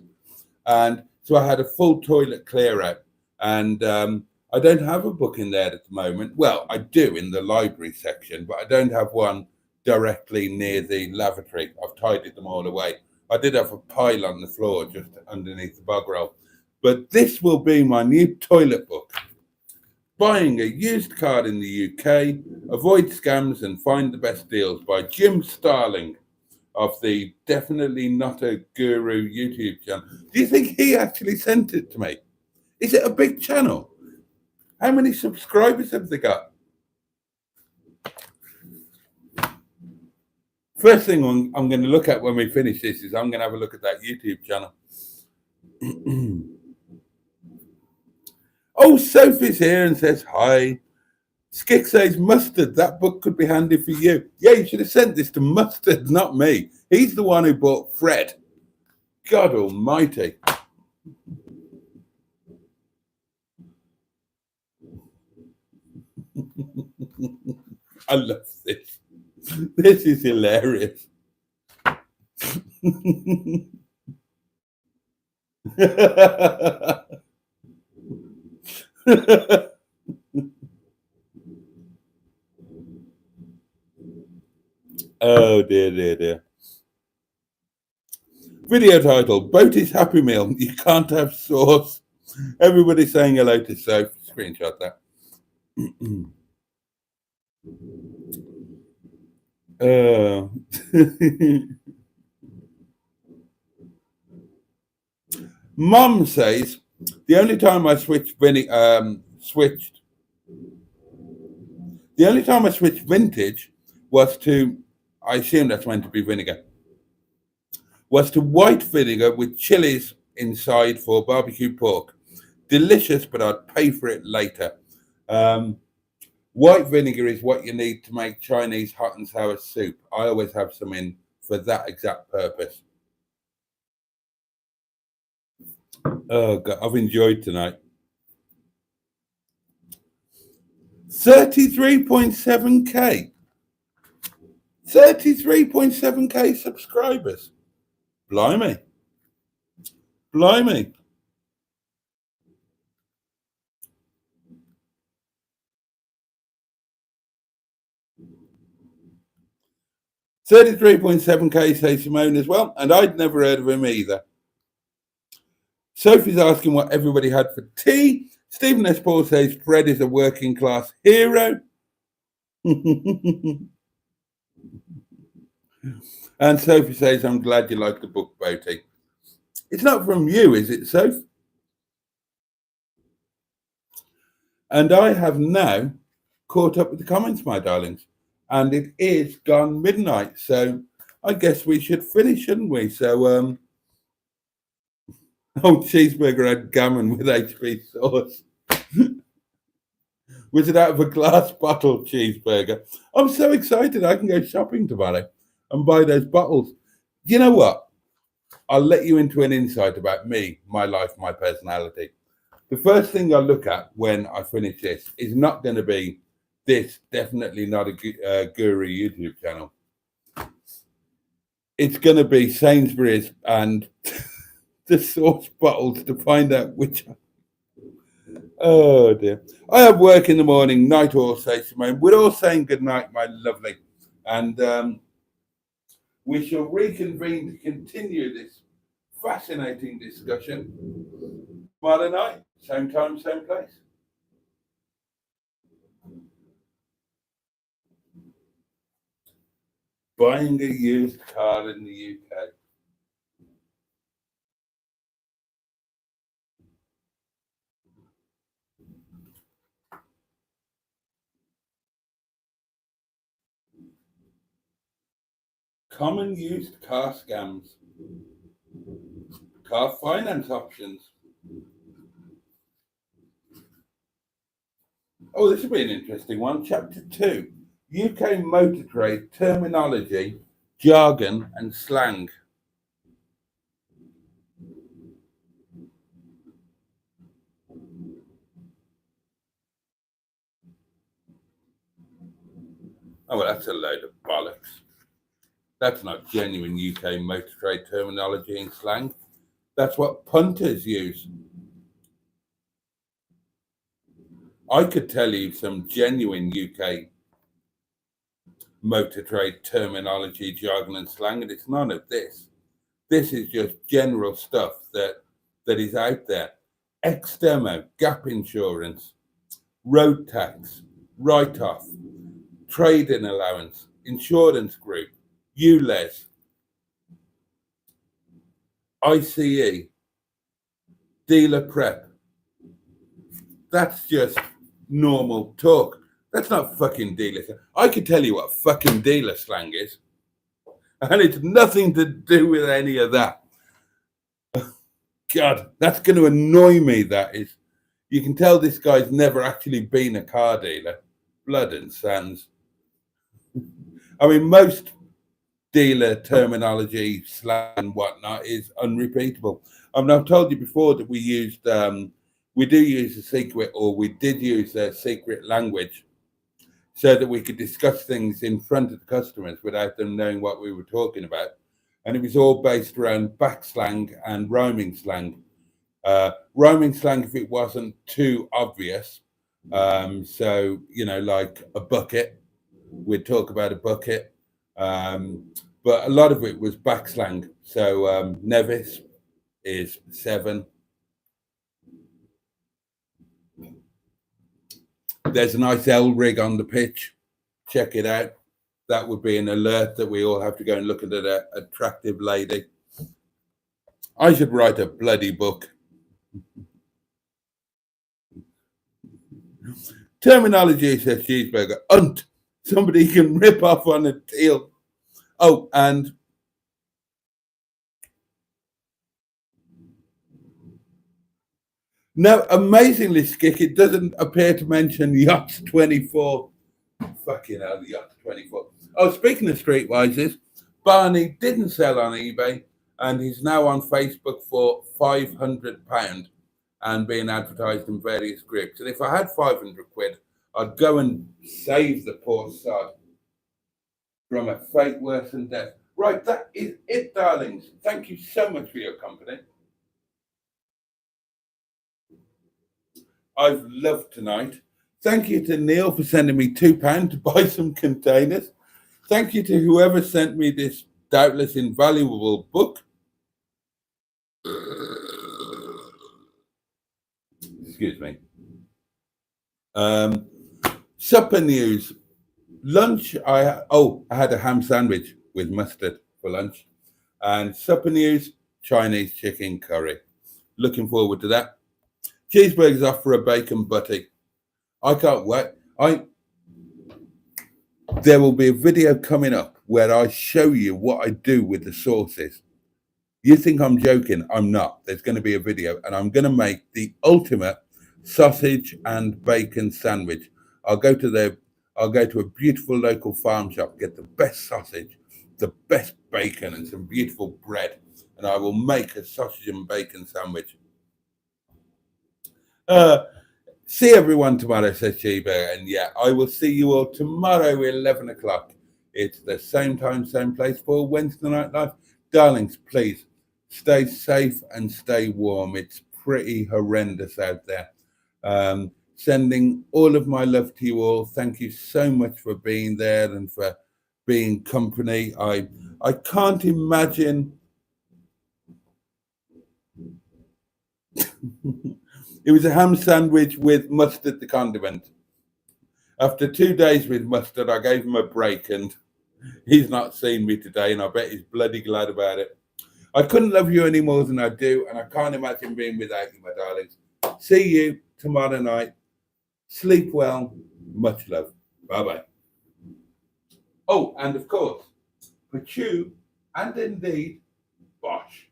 And so I had a full toilet clear out. And I don't have a book in there at the moment. Well, I do in the library section, but I don't have one directly near the lavatory. I've tidied them all away. I did have a pile on the floor just underneath the bog roll. But this will be my new toilet book. Buying a used car in the UK, avoid scams and find the best deals by Jim Starling of the Definitely Not a Guru YouTube channel. Do you think he actually sent it to me? Is it a big channel? How many subscribers have they got? First thing I'm going to look at when we finish this is I'm going to have a look at that YouTube channel. Oh, Sophie's here and says hi. Skick says, Mustard, that book could be handy for you. Yeah, you should have sent this to Mustard, not me. He's the one who bought Fred. God almighty. I love this. This is hilarious. Oh dear. Video title, Boaty's Happy Meal. You can't have sauce. Everybody saying hello to Soph. Screenshot that. Mum says the only time I switched vintage was to, I assume that's meant to be vinegar, was to white vinegar with chilies inside for barbecue pork. Delicious, but I'd pay for it later. White vinegar is what you need to make Chinese hot and sour soup. I always have some in for that exact purpose. Oh God, I've enjoyed tonight. 33.7k. 33.7k subscribers. Blimey. 33.7k says Simone as well, and I'd never heard of him either. Sophie's asking what everybody had for tea. Stephen S. Paul says Fred is a working class hero. And Sophie says, I'm glad you like the book, Boaty. It's not from you, is it, Soph? And I have now caught up with the comments, my darlings. And it is gone midnight. So I guess we should finish, shouldn't we? So, cheeseburger had gammon with HB sauce. Was it out of a glass bottle cheeseburger? I'm so excited I can go shopping tomorrow and buy those bottles. You know what? I'll let you into an insight about me, my life, my personality. The first thing I look at when I finish this is not going to be this, definitely not a guru YouTube channel. It's going to be Sainsbury's and the sauce bottles to find out which. Oh dear. I have work in the morning, night all, say Simone. We're all saying good night, my lovely. And we shall reconvene to continue this fascinating discussion tomorrow night, same time, same place. Buying a used car in the UK. Common used car scams. Car finance options. Oh, this will be an interesting one. Chapter 2. UK motor trade terminology, jargon and slang. Oh, well, that's a load of bollocks. That's not genuine UK motor trade terminology and slang. That's what punters use. I could tell you some genuine UK motor trade terminology, jargon and slang, and it's none of this. This is just general stuff that is out there. Ex-demo, gap insurance, road tax, write-off, trade-in allowance, insurance group, ULEZ, ICE, dealer prep. That's just normal talk. That's not fucking dealer slang. I could tell you what fucking dealer slang is, and it's nothing to do with any of that. God, that's going to annoy me, that is. You can tell this guy's never actually been a car dealer. Blood and sands. I mean, most dealer terminology, slang and whatnot is unrepeatable. I mean, I've told you before that we do use a secret, or we did use a secret language so that we could discuss things in front of the customers without them knowing what we were talking about. And it was all based around back slang and rhyming slang. Rhyming slang if it wasn't too obvious. So, like a bucket, we'd talk about a bucket. But a lot of it was back slang. So Nevis is 7. There's a nice L rig on the pitch. Check it out. That would be an alert that we all have to go and look at an attractive lady. I should write a bloody book. Terminology, says Cheeseburger. Unt. Somebody can rip off on a deal. Oh, and no, amazingly, Skick, it doesn't appear to mention Yachts 24. Fucking hell, Yachts 24. Oh, speaking of streetwisers, Barney didn't sell on eBay, and he's now on Facebook for £500 and being advertised in various groups. And if I had 500 quid, I'd go and save the poor sod from a fate worse than death. Right, that is it, darlings. Thank you so much for your company. I've loved tonight. Thank you to Neil for sending me £2 to buy some containers. Thank you to whoever sent me this doubtless invaluable book. Excuse me. Supper news. Lunch, I had a ham sandwich with mustard for lunch. And supper news, Chinese chicken curry. Looking forward to that. Cheeseburgers off for a bacon butty. I can't wait. There will be a video coming up where I show you what I do with the sauces. You think I'm joking? I'm not. There's going to be a video, and I'm going to make the ultimate sausage and bacon sandwich. I'll go to a beautiful local farm shop, get the best sausage, the best bacon, and some beautiful bread, and I will make a sausage and bacon sandwich. See everyone tomorrow, says Cheeseburger, and yeah, I will see you all tomorrow, 11 o'clock. It's the same time, same place for Wednesday Night Live. Darlings, please stay safe and stay warm. It's pretty horrendous out there. Sending all of my love to you all. Thank you so much for being there and for being company. I can't imagine. It was a ham sandwich with mustard, the condiment. After 2 days with mustard, I gave him a break, and he's not seen me today, and I bet he's bloody glad about it. I couldn't love you any more than I do, and I can't imagine being without you, my darlings. See you tomorrow night. Sleep well. Much love. Bye-bye. Oh, and of course, for you, and indeed, Bosh.